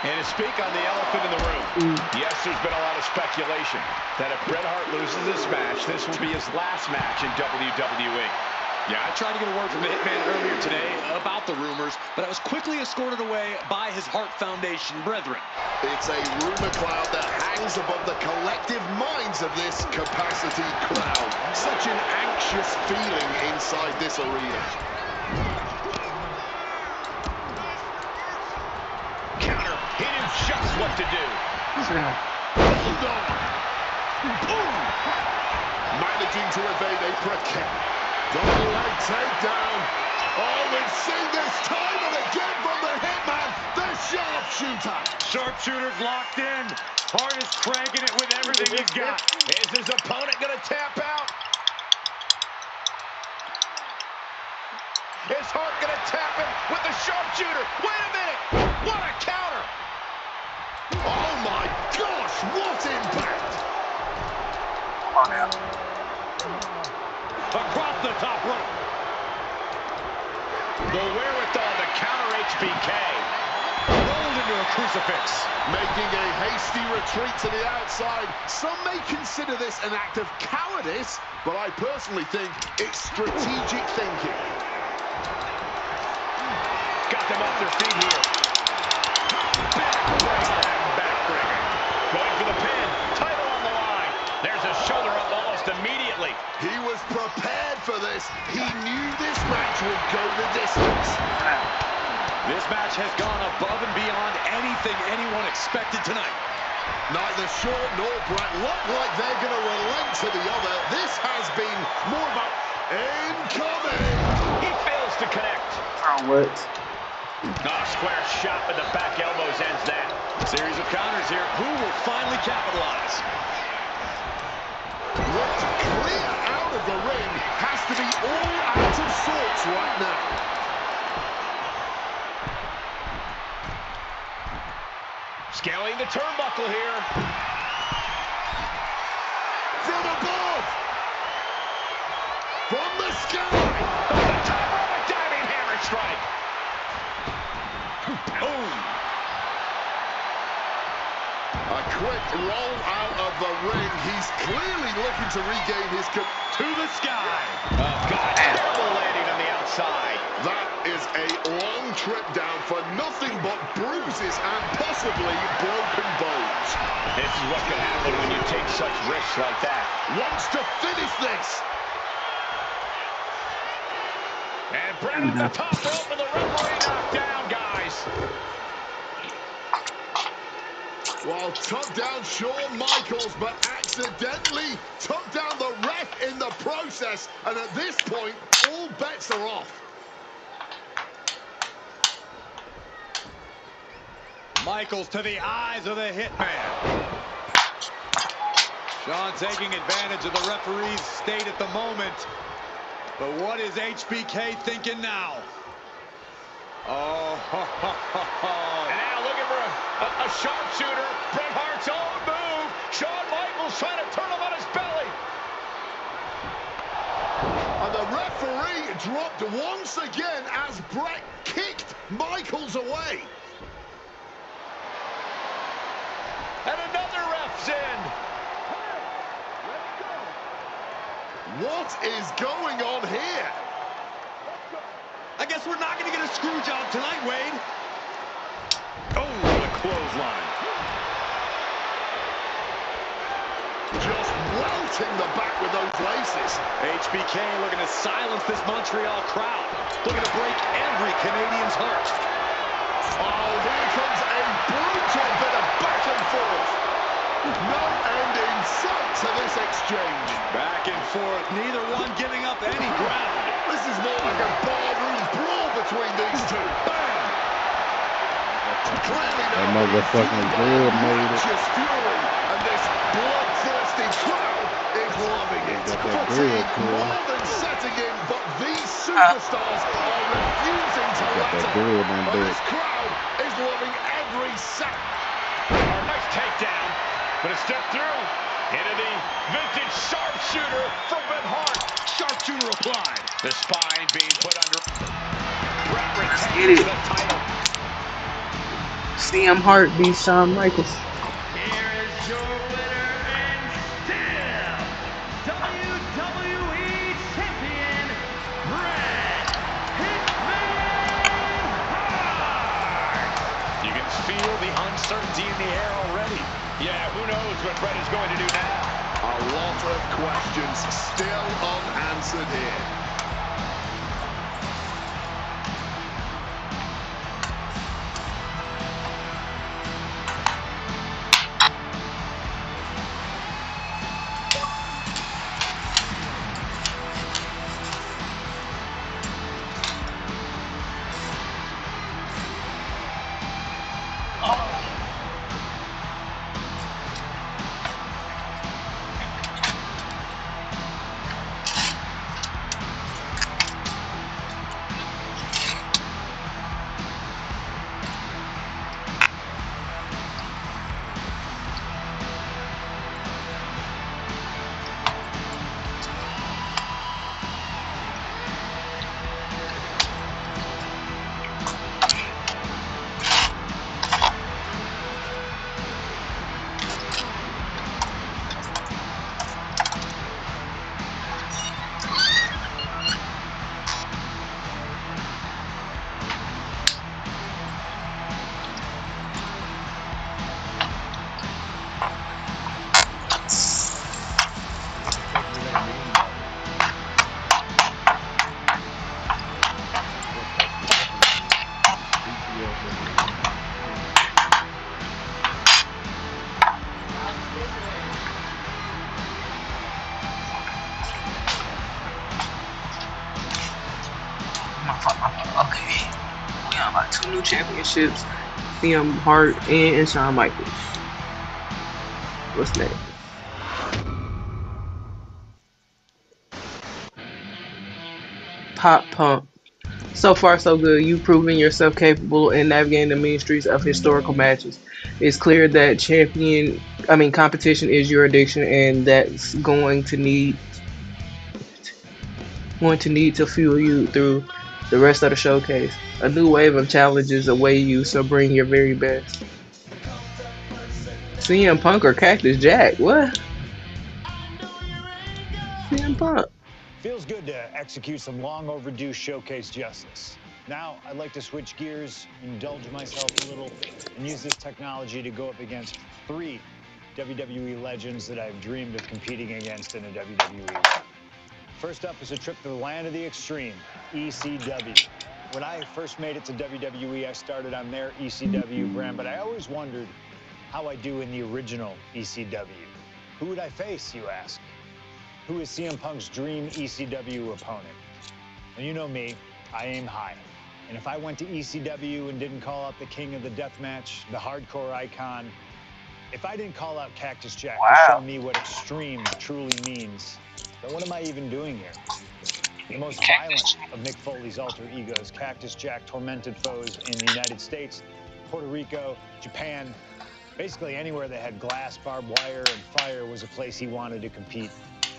And to speak on the elephant in the room, yes, there's been a lot of speculation that if Bret Hart loses this match, this will be his last match in WWE. Yeah, I tried to get a word from the Hitman earlier today about the rumors, but I was quickly escorted away by his Hart Foundation brethren. It's a rumor cloud that hangs above the collective minds of this capacity crowd. Such an anxious feeling inside this arena. Counter, he knew just what to do. Hold on. Boom. Managing to evade a precarious double leg takedown. Oh, we've seen this time and again from the Hitman, the sharpshooter. Sharpshooter's locked in. Hart is cranking it with everything he's got. Is his opponent going to tap out? Is Hart going to tap him with the sharpshooter? Wait a minute! What a counter! Oh my gosh, what impact! Come on now. Across the top rope. The wherewithal to counter HBK. Rolled into a crucifix. Making a hasty retreat to the outside. Some may consider this an act of cowardice, but I personally think it's strategic thinking. Got them off their feet here. Backbreaker and backbreaker. Going for the pin. Title on the line. There's a shoulder up almost immediately. He was prepared for this. He knew this match would go the distance. This match has gone above and beyond anything anyone expected tonight. Neither Shaw nor Bret look like they're going to relent to the other. This has been more about incoming. He fails to connect. Oh, what? Square shot with the back elbows ends that. Series of counters here. Who will finally capitalize? What's clear out of the ring has to be all out of sorts right now. Scaling the turnbuckle here. From above. From the sky. Off the top of a diving hammer strike. Boom. A quick roll out of the ring. He's clearly looking to regain his to the sky. Oh, God. Terrible landing on the outside. That is a long trip down for nothing but bruises and possibly broken bones. This is what can happen when you take such risks like that. Wants to finish this. And Bret on the top rope and the referee knocked down, guys. Well, took down Shawn Michaels, but accidentally took down the ref in the process. And at this point, all bets are off. Michaels to the eyes of the Hitman. Shawn taking advantage of the referee's state at the moment. But what is HBK thinking now? Oh, and now looking for a sharpshooter. Bret Hart's own move. Shawn Michaels trying to turn him on his belly. And the referee dropped once again as Bret kicked Michaels away. And another ref's in. What is going on here? I guess we're not going to get a screw job tonight, Wade. Oh, what a clothesline. Just welting the back with those laces. HBK looking to silence this Montreal crowd. Looking to break every Canadian's heart. Oh, here comes a brutal bit of back and forth. No end in sight to this exchange. Back and forth, neither one giving up any ground. This is more like a barroom brawl between these two. Bam! Clearly now That motherfucking grill made it. righteous fury, and this bloodthirsty crowd is loving it. Got that grill Fatigue cool. more than setting in, but these superstars are refusing to Got let that up. grill on And deck. this crowd is performing every second. Nice takedown, but a step through into the vintage sharpshooter from Bret Hart. Sharpshooter applied. The spine being put under. Bret Let's get retains it. the title. CM Hart beats Shawn Michaels. Here is your winner and still WWE Champion, Bret Hitman Hart. You can feel the uncertainty in the air already. Yeah, who knows what Bret is going to do now? A lot of questions still unanswered here. Okay. We got about 2 new championships. CM Hart and Shawn Michaels. What's next? Pop Pump. So far, so good. You've proven yourself capable in navigating the mean streets of historical matches. It's clear that competition is your addiction, and that's going to need to fuel you through the rest of the showcase. A new wave of challenges await you, so bring your very best. CM Punk or Cactus Jack? What? CM Punk. Feels good to execute some long overdue showcase justice. Now, I'd like to switch gears, indulge myself a little, and use this technology to go up against 3 WWE legends that I've dreamed of competing against in a WWE. First up is a trip to the land of the extreme, ECW. When I first made it to WWE, I started on their ECW brand, but I always wondered how I do in the original ECW. Who would I face, you ask? Who is CM Punk's dream ECW opponent? Well, you know me, I aim high. And if I went to ECW and didn't call out the king of the deathmatch, the hardcore icon, if I didn't call out Cactus Jack to show me what extreme truly means, then what am I even doing here? The most violent of Mick Foley's alter egos, Cactus Jack tormented foes in the United States, Puerto Rico, Japan, basically anywhere that had glass, barbed wire, and fire was a place he wanted to compete.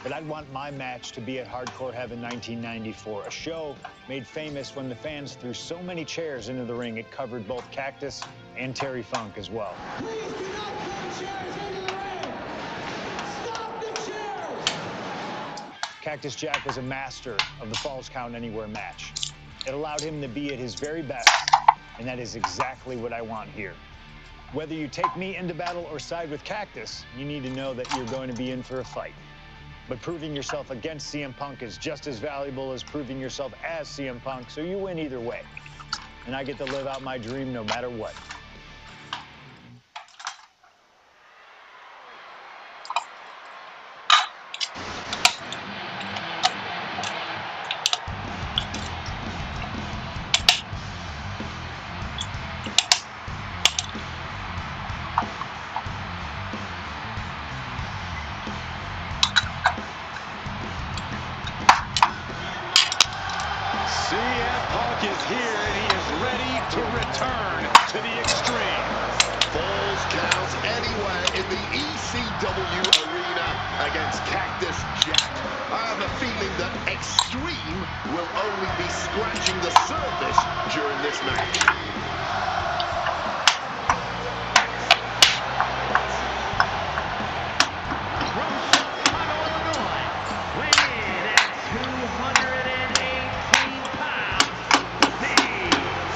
But I'd want my match to be at Hardcore Heaven 1994, a show made famous when the fans threw so many chairs into the ring it covered both Cactus and Terry Funk as well. Please do not throw chairs into the ring! Stop the chairs! Cactus Jack was a master of the Falls Count Anywhere match. It allowed him to be at his very best, and that is exactly what I want here. Whether you take me into battle or side with Cactus, you need to know that you're going to be in for a fight. But proving yourself against CM Punk is just as valuable as proving yourself as CM Punk, so you win either way. And I get to live out my dream no matter what. CM Punk is here, and he is ready to return to the Extreme. Falls count anywhere in the ECW arena against Cactus Jack. I have a feeling that Extreme will only be scratching the surface during this match. From Chicago, Illinois, weighing in at 218 pounds, CM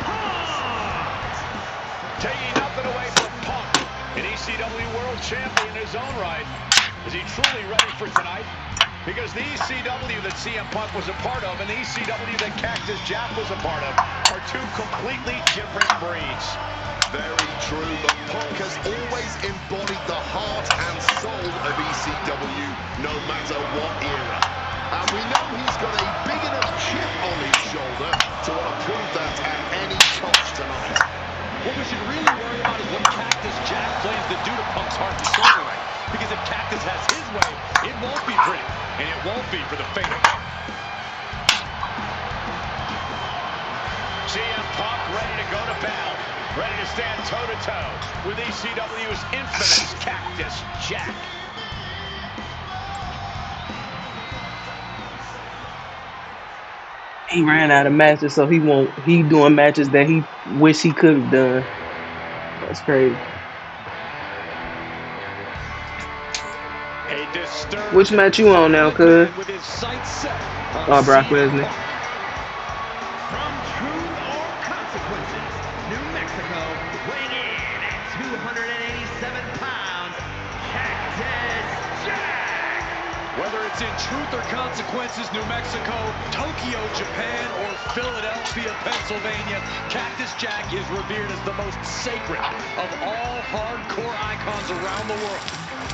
Punk. Taking nothing away from Punk, an ECW World Champion in his own right. Is he truly ready for tonight? Because the ECW that CM Punk was a part of and the ECW that Cactus Jack was a part of are two completely different breeds. Very true, but Punk has always embodied the heart and soul of ECW, no matter what era. And we know he's got a big enough chip on his shoulder to want to prove that at any cost tonight. What we should really worry about is what Cactus Jack plans to do to Punk's heart and soul tonight. Because if Cactus has his way, it won't be pretty. And it won't be for the fate of Punk. CM Punk ready to go to battle. Ready to stand toe-to-toe with ECW's infamous Cactus Jack. He ran out of matches, so he won't. He doing matches that he wish he could have done. That's crazy. A disturbed Which match you on now, cuz? with his sights set on Oh, Brock CM Lesnar. Punk. From Truth or Consequences, New Mexico, weighing in at 287 pounds, Cactus Jack. Whether it's in Truth or Consequences, New Mexico, Tokyo, Japan, or Philadelphia, Pennsylvania, Cactus Jack is revered as the most sacred of all hardcore icons around the world.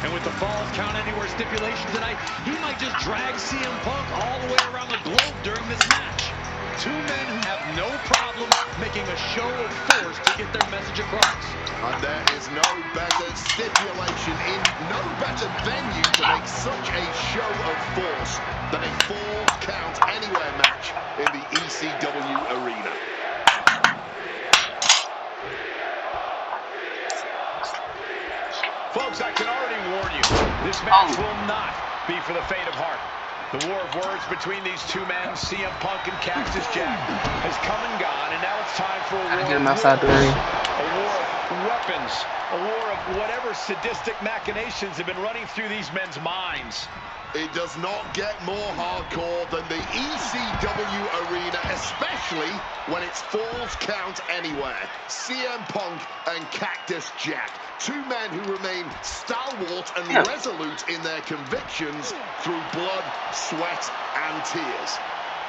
And with the Falls Count Anywhere stipulation tonight, he might just drag CM Punk all the way around the globe during this match. Two men who have no problem making a show of force to get their message across. And there is no better stipulation in no better venue to make such a show of force than a Falls Count Anywhere match in the ECW arena. Folks, I can already warn you, this match will not be for the faint of heart. The war of words between these two men, CM Punk and Cactus Jack, has come and gone, and now it's time for a Gotta war get of him outside the words, ring. a war of weapons, a war of whatever sadistic machinations have been running through these men's minds. It does not get more hardcore than the ECW arena, especially when it's Falls Count Anywhere. CM Punk and Cactus Jack, two men who remain stalwart and resolute in their convictions through blood, sweat, and tears.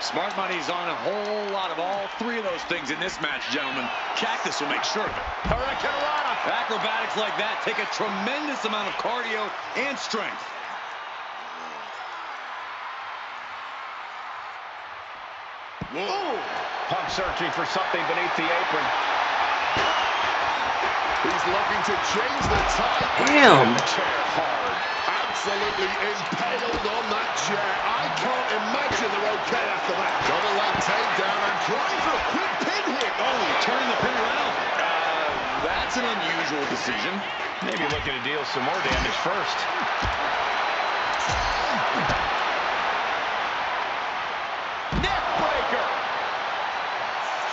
Smart money's on a whole lot of all three of those things in this match, gentlemen. Cactus will make sure of it. Hurricanrana. Acrobatics like that take a tremendous amount of cardio and strength. Whoa! Punk searching for something beneath the apron. He's looking to change the tide. Damn. The chair hard. Absolutely impaled on that chair. I can't imagine they're okay after that. Double leg takedown and trying for a quick pin hit. Oh, turning the pin around. That's an unusual decision. Maybe looking to deal some more damage first. Neck breaker.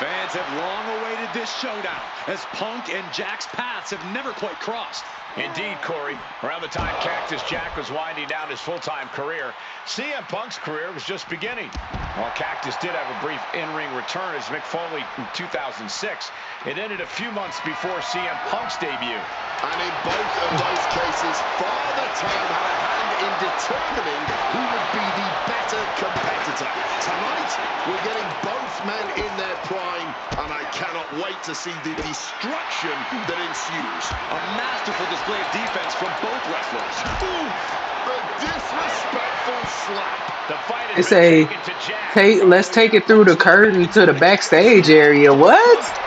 Fans have long awaited this showdown as Punk and Jack's paths have never quite crossed. Indeed, Corey. Around the time Cactus Jack was winding down his full-time career, CM Punk's career was just beginning. While Cactus did have a brief in-ring return as Mick Foley in 2006, it ended a few months before CM Punk's debut. And in both of those cases, Father Time had a hand in determining who would be the better competitor. Tonight, we're getting both men in their prime, and I cannot wait to see the destruction that ensues. A masterful display of defense from both wrestlers. Ooh, the disrespectful slap. The fight They has say, been taken to Jack. let's take it through the curtain to the backstage area. What?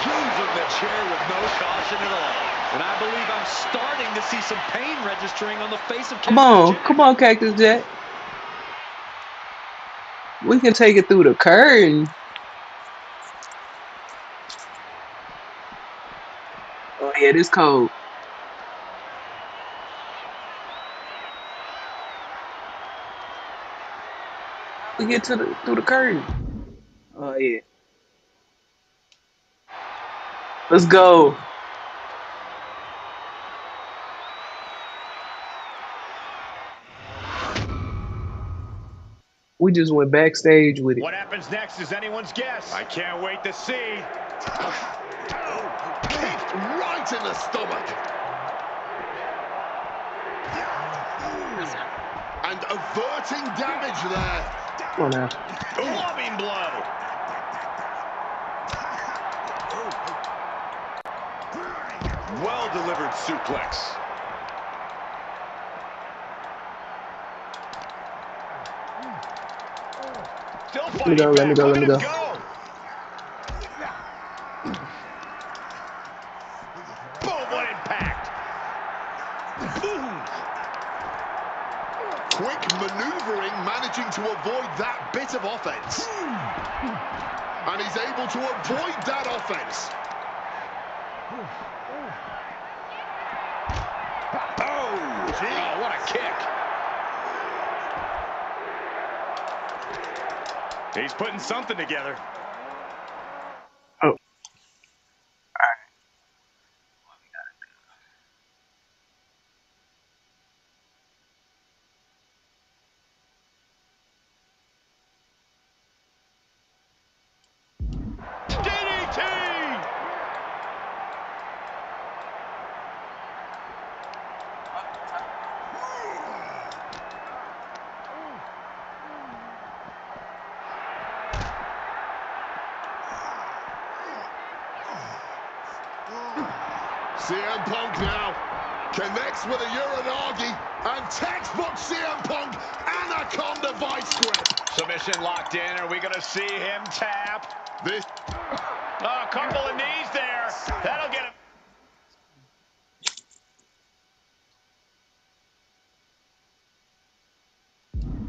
Using the chair with no caution at all. And I believe I'm starting to see some pain registering on the face of Cactus Jack. Come on, Cactus Jack. We can take it through the curtain. Oh yeah, this cold. We get to the through the curtain. Oh yeah. Let's go. We just went backstage with it. What happens next is anyone's guess. I can't wait to see. Kicked right in the stomach. And averting damage there. Come on now. Loving blow. Well-delivered suplex. Still Let me fighting go. Let me back. go. Look Let at me him go. go. Boom, what impact. Boom. Quick maneuvering, managing to avoid that bit of offense. And he's able to avoid that offense. Oh, what a kick. He's putting something together. Oh. DDT! CM Punk now connects with a Uranagi, and textbook CM Punk Anaconda vice grip. Submission locked in. Are we going to see him tap? This A couple of knees there. That'll get him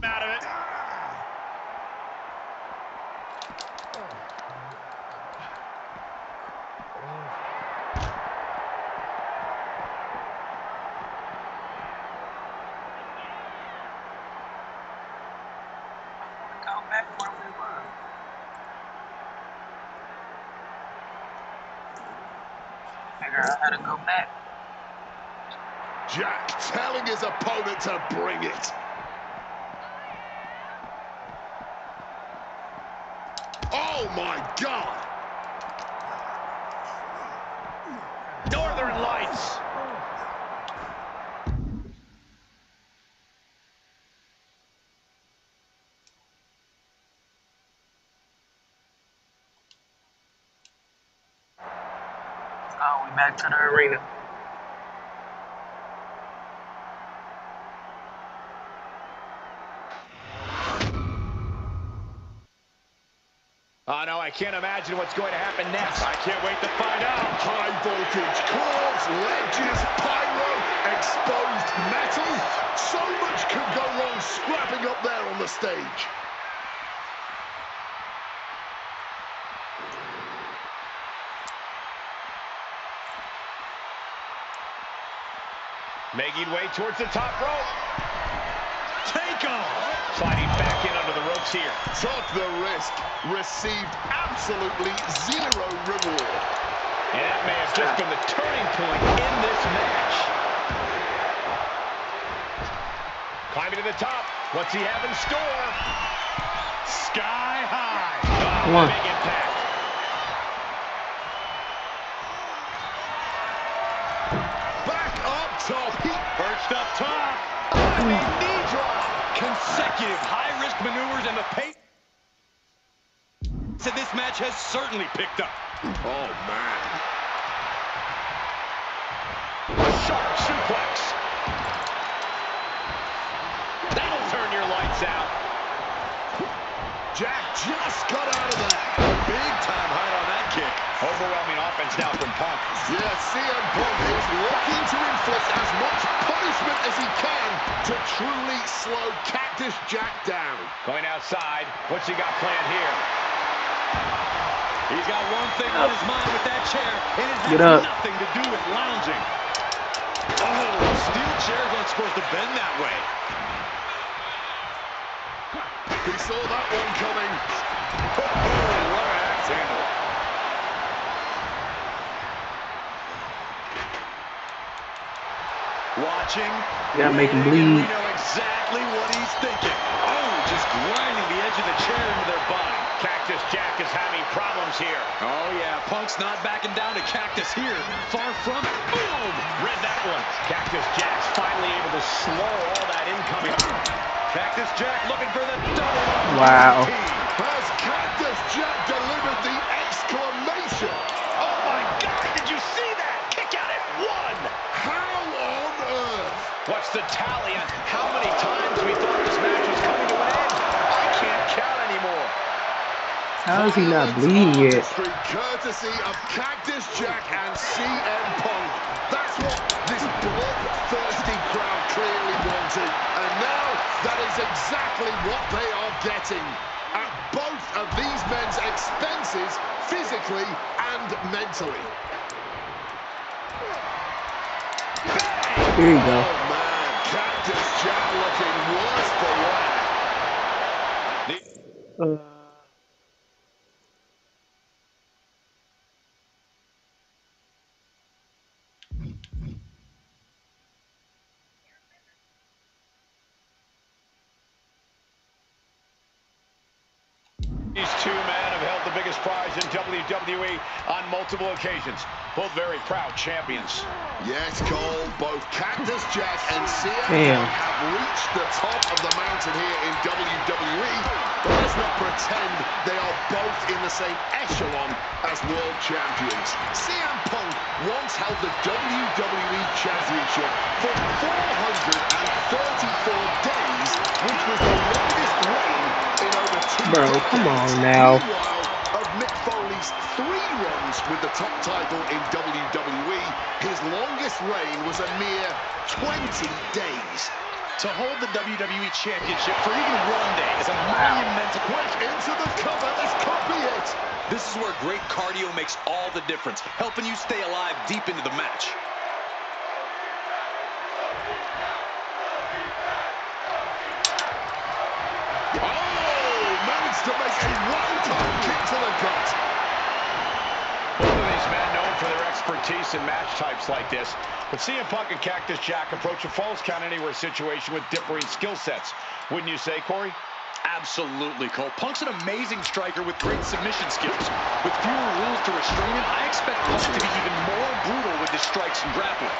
out of it. Go back where we were. Figure out how to go back. Jack telling his opponent to bring it. Oh my God! Northern Lights. Oh, we back to the arena. Oh, no, I can't imagine what's going to happen next. I can't wait to find out. High voltage cords, ledges, pyro, exposed metal. So much could go wrong scrapping up there on the stage. Making way towards the top rope. Take off. Sliding back in under the ropes here. Took the risk, received absolutely zero reward. And that may have just been the turning point in this match. Climbing to the top. What's he have in store? Sky high. Come on. Big impact. Back up top. Perched up top. Running knee drop. Consecutive high-risk maneuvers and the pace of this match has certainly picked up. Oh, man. Sharp suplex. That'll turn your lights out. Jack just got out of there. Big time height on that kick. Overwhelming offense now from Punk. Yeah, CM Punk is looking to inflict as much punishment as he can to truly slow Cat Cactus Jack down. Going outside. What's he got planned here? He's got one thing on his mind with that chair, and it Get has up. nothing to do with lounging. Oh, steel chairs aren't supposed to bend that way. He saw that one coming. Oh, what an axe handle. Watching, Gotta make him waiting, and we bleed. know exactly what he's thinking. Oh, just grinding the edge of the chair into their body. Cactus Jack is having problems here. Oh, yeah, Punk's not backing down to Cactus here. Far from it. Boom! Read that one. Cactus Jack's finally able to slow all that incoming. Cactus Jack looking for the double. Wow. Has Cactus Jack delivered the exclamation? Oh, my God, did you see that? Kick out at one. How on earth? What's the tally on how many times we thought this match was coming to an end? I can't count anymore. How is he not Violent bleeding yet? artistry courtesy of Cactus Jack and CM Punk. That's what this bloodthirsty crowd clearly wanted. And now that is exactly what they are getting. At both of these men's expenses, physically and mentally. Here you go. Oh man, Cactus Jack looking worse for wear. These two men have held the biggest prize in WWE on multiple occasions. Both very proud champions. Yes, Cole, both Cactus Jack and CM Damn. Punk have reached the top of the mountain here in WWE, but let's not pretend they are both in the same echelon as world champions. CM Punk once held the WWE Championship for 434 days, which was the longest reign in over 2 Bro, decades. come on now. Meanwhile, of Mick Foley's 3 runs with the top title in WWE, his longest reign was a mere 20 days. To hold the WWE Championship for even one day is a monumental... Quick into the cover, this could be it. This is where great cardio makes all the difference, helping you stay alive deep into the match. To make a one-time kick to the gut. Both of these men known for their expertise in match types like this. But CM Punk and Cactus Jack approach a Falls Count Anywhere situation with differing skill sets. Wouldn't you say, Corey? Absolutely, Cole. Punk's an amazing striker with great submission skills. With fewer rules to restrain him, I expect Punk to be even more brutal with his strikes and grappling.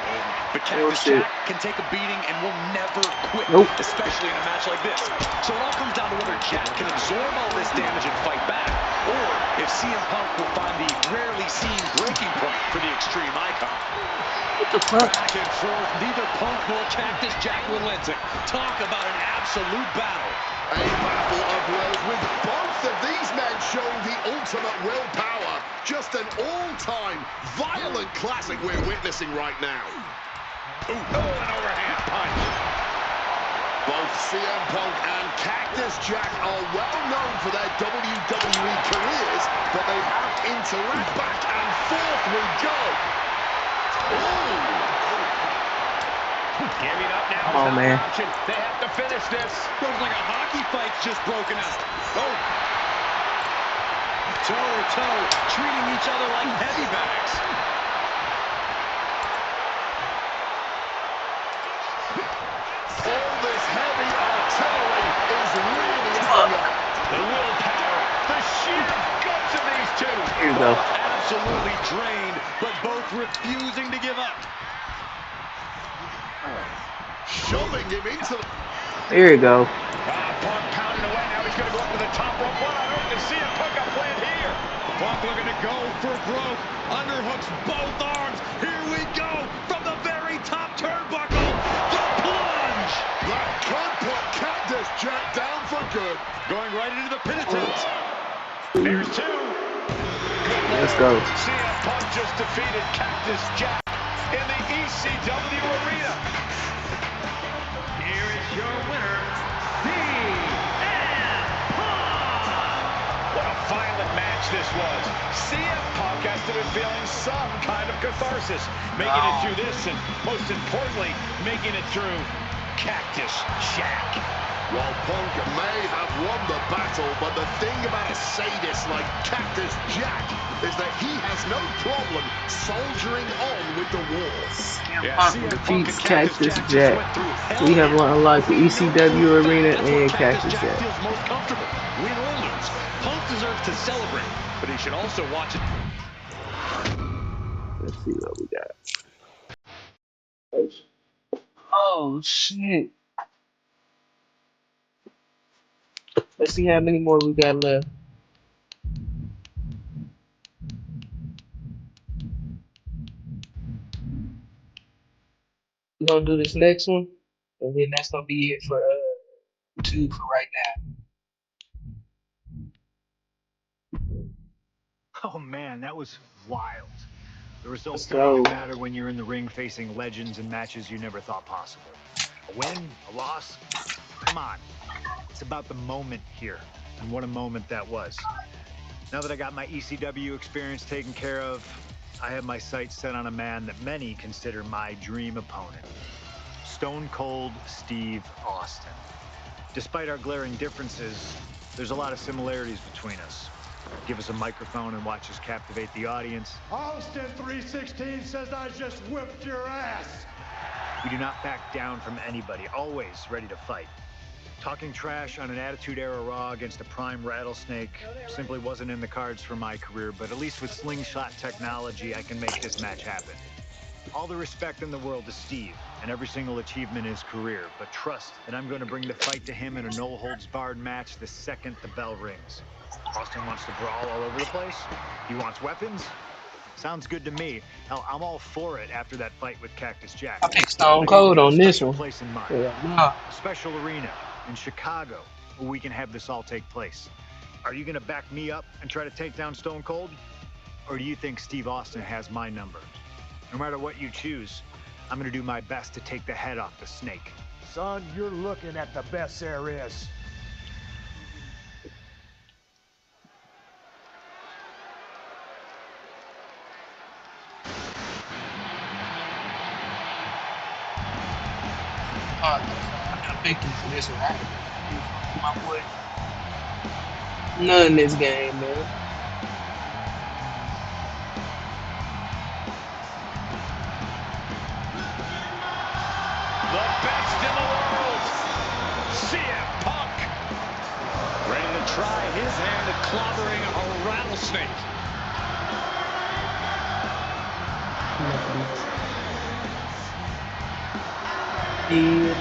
But Cactus Jack can take a beating and will never quit, especially in a match like this. So it all comes down to whether Jack can absorb all this damage and fight back, or if CM Punk will find the rarely seen breaking point for the Extreme Icon. What the fuck? Back and forth, neither Punk nor Cactus Jack relenting. Talk about an absolute battle. A battle of wills with both of these men showing the ultimate willpower. Just an all-time violent classic we're witnessing right now. Ooh, an overhand punch. Both CM Punk and Cactus Jack are well known for their WWE careers, but they have interact back and forth we go. Ooh. Giving up now is Oh, not man. an option. They have to finish this. Looks like a hockey fight's just broken out. Oh. Toe-to-toe, treating each other like heavy bags. All this heavy artillery is really adding up. The willpower, the sheer guts of these two. Here you go. Absolutely drained, but both refusing to give up. Shoving him into the... There you go. Punk pounding away. Now he's going to go up to the top rope. What on earth does CM Punk got planned here? Punk looking to go for broke. Underhooks both arms. Here we go from the very top turnbuckle. The plunge. That could put Cactus Jack down for good. Going right into the pin attempt. There's two. Let's go. CM Punk just defeated Cactus Jack in the ECW arena. Here is your winner, CM match this was. CM Punk has to be feeling some kind of catharsis, making it through this, and most importantly, making it through Cactus Jack. Well, Punk may have won the battle, but the thing about a sadist like Cactus Jack is that he has no problem soldiering on with the war. Punk defeats Cactus Jack. We have unlocked the ECW arena and Cactus Jack. Feels most comfortable. Win or lose, Punk deserves to celebrate, but he should also watch it. Let's see what we got. Oh shit! Let's see how many more we got left. We're gonna do this next one, and then that's gonna be it for two for right now. Oh man, that was wild. The results Let's don't always go. matter when you're in the ring facing legends and matches you never thought possible. A win, a loss, come on. It's about the moment here, and what a moment that was. Now that I got my ECW experience taken care of, I have my sights set on a man that many consider my dream opponent. Stone Cold Steve Austin. Despite our glaring differences, there's a lot of similarities between us. Give us a microphone and watch us captivate the audience. Austin 316 says I just whipped your ass. We do not back down from anybody, always ready to fight. Talking trash on an Attitude Era Raw against a prime Rattlesnake simply wasn't in the cards for my career, but at least with slingshot technology, I can make this match happen. All the respect in the world to Steve and every single achievement in his career, but trust that I'm going to bring the fight to him in a no-holds-barred match the second the bell rings. Austin wants to brawl all over the place? He wants weapons? Sounds good to me. Hell, I'm all for it after that fight with Cactus Jack. I picked Stone But I even Cold got a on this special one. place in mind. Yeah, nah. A special arena in Chicago where we can have this all take place. Are you going to back me up and try to take down Stone Cold? Or do you think Steve Austin has my number? No matter what you choose, I'm going to do my best to take the head off the snake. Son, you're looking at the best there is. I could have picked him for this one. I had to pick my boy. None in this game, man. The best in the world, CM Punk. Ready to try his hand at clobbering a rattlesnake. The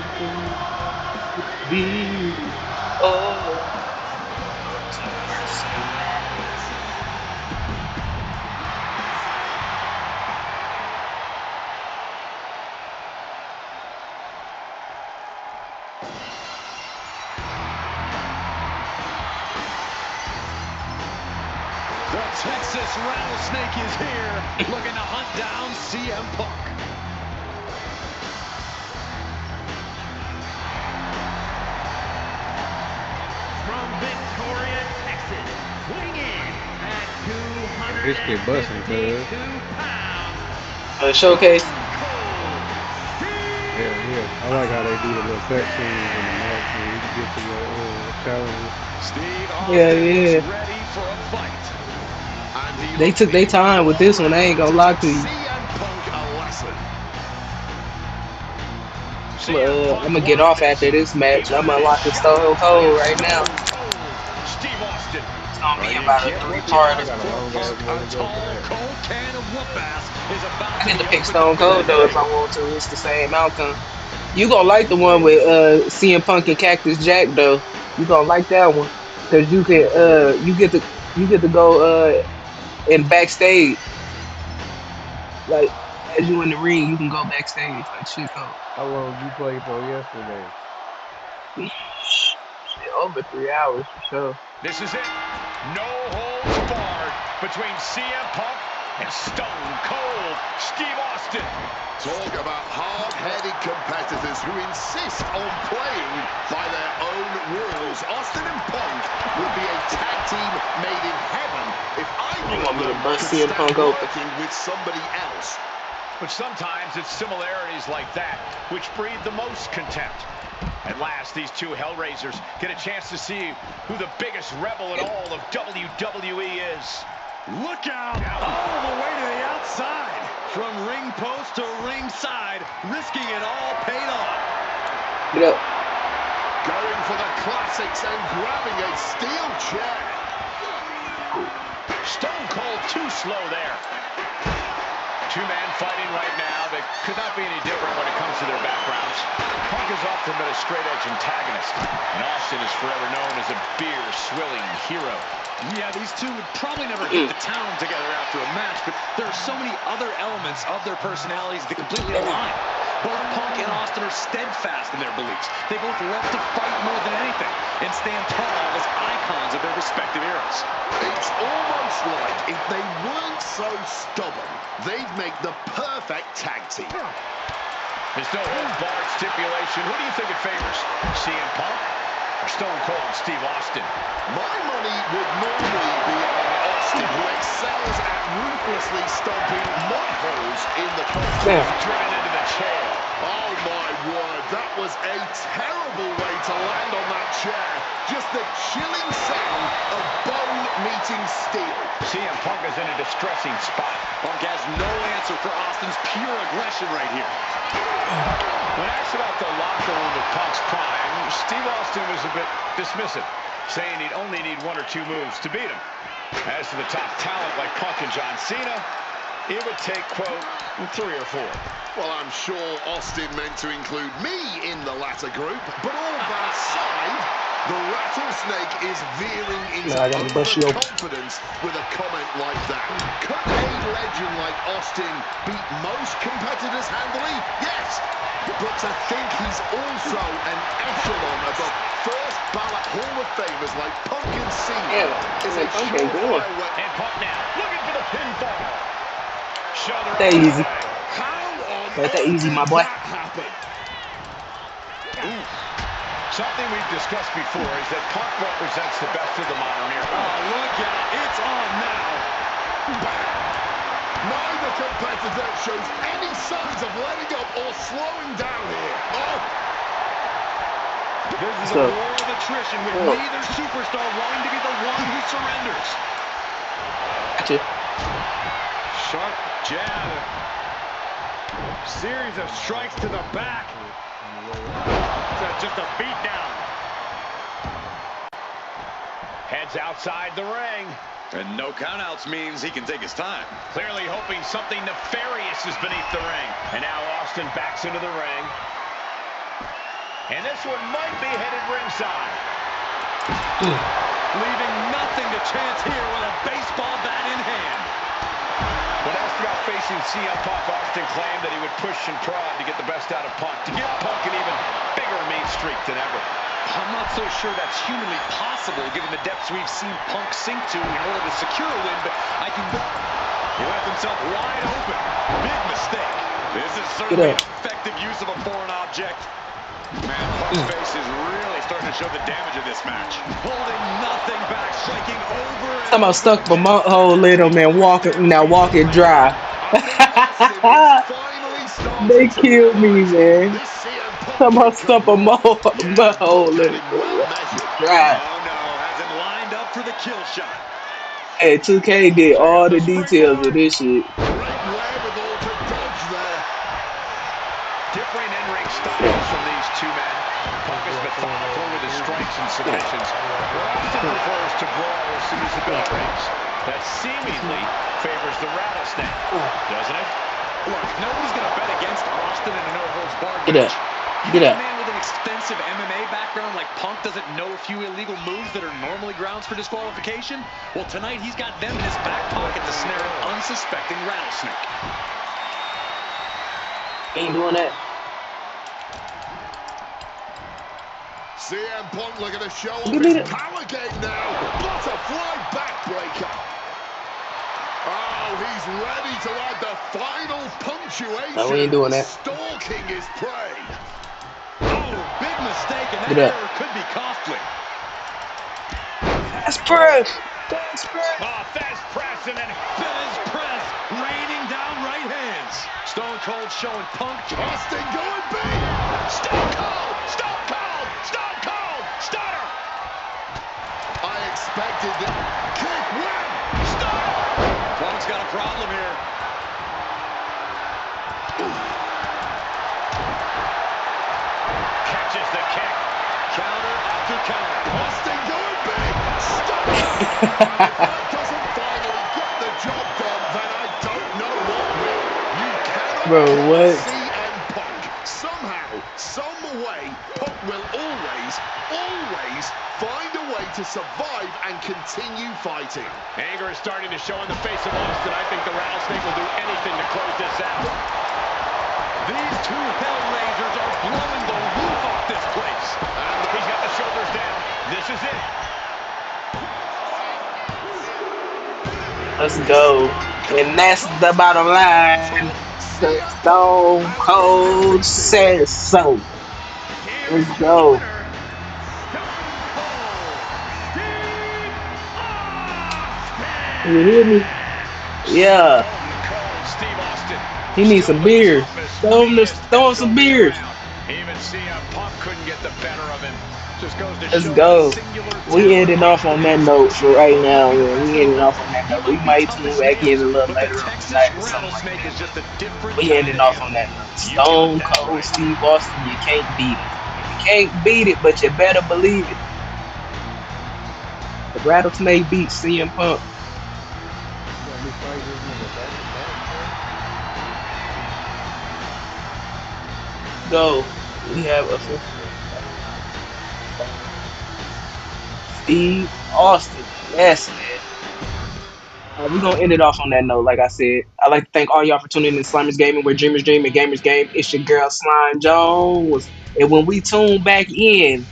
Texas Rattlesnake is here, looking to hunt down CM Punk. From Victoria, Texas, weighing in at This kid busting, cuz. 252 pounds. Showcase. Hell yeah. I like how they do the little cutscenes in the match when you get to your challenges. Steve Yeah, Austin yeah. looks ready for a fight. And he They looks took their even time with this more one. I ain't ready gonna to lie teach to you. CM Punk a lesson. CM I'm Punk gonna get wanted off this. after this He match. I'm wanted his unlocking shot Stone Cold against right now. Stone Cold Steve Austin. It's gonna Well, be you about a get what you three-parter. I ask got a for, long Punk. ass way A to go for tall, that. cold can of whoop ass is about I to get be to pick opened up Stone for Cold you though if today. I want to. It's the same outcome. You gonna like the You one played with the CM Punk and Cactus Jack though. You gonna like that one because you can you played the you get to go in backstage like as you in the ring you can go backstage like shit cold. how long you played for yesterday? Shit, over 3 hours for sure. This is it. No holds barred between CM Punk And Stone Cold Steve Austin. Talk about hard-headed competitors who insist on playing by their own rules. Austin and Punk would be a tag team made in heaven if either They of want me them to bust could CM stand Punk open. working with somebody else. But sometimes it's similarities like that which breed the most contempt. At last, these two Hellraisers get a chance to see who the biggest rebel in all of WWE is. Look out! All the way to the outside. From ring post to ringside, risking it all paid off. Get up. Going for the classics and grabbing a steel chair. Stone Cold too slow there. Two men fighting right now. They could not be any different when it comes to their backgrounds. Punk has often been a straight-edge antagonist, and Austin is forever known as a beer-swilling hero. Yeah, these two would probably never hit the town together after a match, but there are so many other elements of their personalities that completely align. Both Punk and Austin are steadfast in their beliefs. They both love to fight more than anything and stand tall as icons of their respective eras. It's almost like if they weren't so stubborn, they'd make the perfect tag team. There's no hold-barred stipulation. Who do you think it favors? CM Punk or Stone Cold Steve Austin? My money would normally be on Austin, who excels at ruthlessly stomping mud holes in the concrete. Damn. Driven into the chair. Oh my word, that was a terrible way to land on that chair. Just the chilling sound of bone meeting steel. CM Punk is in a distressing spot. Punk has no answer for Austin's pure aggression right here. When asked about the locker room of Punk's prime, Steve Austin was a bit dismissive, saying he'd only need one or two moves to beat him. As to the top talent like Punk and John Cena, it would take, quote, 3 or 4. Well, I'm sure Austin meant to include me in the latter group, but all that aside, the rattlesnake is veering into I gotta bust you open. overconfidence with a comment like that. Could a legend like Austin beat most competitors handily? Yes, but to think he's also an echelon above first ballot Hall of Famers like Punk and Cena is a Punk ain't going. surefire way. And Punk now, looking for the pinfall. Shoulder That up and easy. away. How on Let that earth easy, did my boy. that happen? Something we've discussed before is that Punk represents the best of the modern era. Oh, look out. It's on now. Neither competitor shows any signs of letting up or slowing down here. Oh, This is So- a war of attrition with Oh. neither superstar wanting to be the one who surrenders. Gotcha. Sharp jab. Series of strikes to the back. Just a beat down. Heads outside the ring. And no countouts means he can take his time. Clearly hoping something nefarious is beneath the ring. And now Austin backs into the ring. And this one might be headed ringside. Leaving nothing to chance here with a baseball bat in hand. When asked about facing CM Punk, Austin claimed that he would push and prod to get the best out of Punk, to give Punk an even bigger mean streak than ever. I'm not so sure that's humanly possible given the depths we've seen Punk sink to in order to secure a win, but I can... He left himself wide open. Big mistake. This is certainly an effective use of a foreign object. Man, Punk's face is really starting to show the damage of this match. Holding nothing back, striking over and I'm about stuck for my whole little man walking dry. They killed me, man. I'm about stuck for my whole little dry. Oh no, has him lined up for the kill shot. Hey, 2K did all the details of this shit. Differing in-ring styles from these two men. Punk is methodical with his strikes and submissions. Austin prefers to brawl as soon as the bell rings. That seemingly favors the rattlesnake, doesn't it? Look, nobody's going to bet against Austin in a no-holds-barred Get match. up. You Get got up. a man with an extensive MMA background like Punk doesn't know a few illegal moves that are normally grounds for disqualification? Well, tonight he's got them in his back pocket to snare an unsuspecting rattlesnake. Ain't doing that. CM Punk looking to show off his power game now. Butterfly backbreaker. Oh, he's ready to add the final No, we ain't punctuation, doing that. stalking his prey. Oh, big mistake, and Get that up. error could be costly. Fast press. Fast press. Oh, fast press and then Fizz press, raining down right hands. Stone Cold showing Punk. Austin going big. Stone Cold, Stone Cold, Stone Cold, Stunner. I expected the kick win. Stunner. Punk's got a problem here. Catches the kick. Counter after counter. Austin going big. Stunner. If that doesn't finally get the job done, then I don't know what will. You cannot Bro, kill what? CM Punk. Somehow, some way, Punk will always, always find a way to survive and continue fighting. Anger is starting to show in the face of Austin. I think the rattlesnake will do anything to close this out. These two Hellraisers are blowing the roof off this place. He's got the shoulders down. This is it. Let's go. And that's the bottom line. Cause CM Punk Stone has been Cold defeated. says so. Here Let's is your go. winner, Stone Cold Steve You hear me? Yeah. Stone Cold Steve Austin. He needs Still some the beers. toughest, meanest Throw him some SOB beers. around. Even CM Punk couldn't get the better of him. just goes to Let's show what a go. singular We talent ending off on Austin that is. note for right He may now, be the man. best We in the ending off world. on that He note. We might be might tough tune as back in nails, a little but the later on Texas tonight or something like rattlesnake is that. just a different We kind ending of off on animal. that note. You got Stone that Cold right. Steve Austin, you can't beat him. You can't beat it, but you better believe it. The Rattlesnake beats CM Punk. You got me fighting this nigga back to back, bro. Go. We have official Stone Steve Austin. Yes, man. We're gonna end it off on that note. Like I said, I'd like to thank all y'all for tuning in to Slimers Gaming, where dreamers dream and gamers game. It's your girl Slime Jones, and when we tune back in,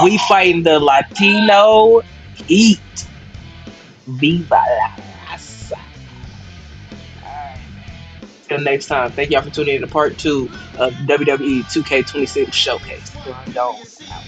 we fighting the Latino Heat. Viva la raza! All right, man. Till next time, thank y'all for tuning in to part 2 of WWE 2K26 Showcase. Slime Jones out.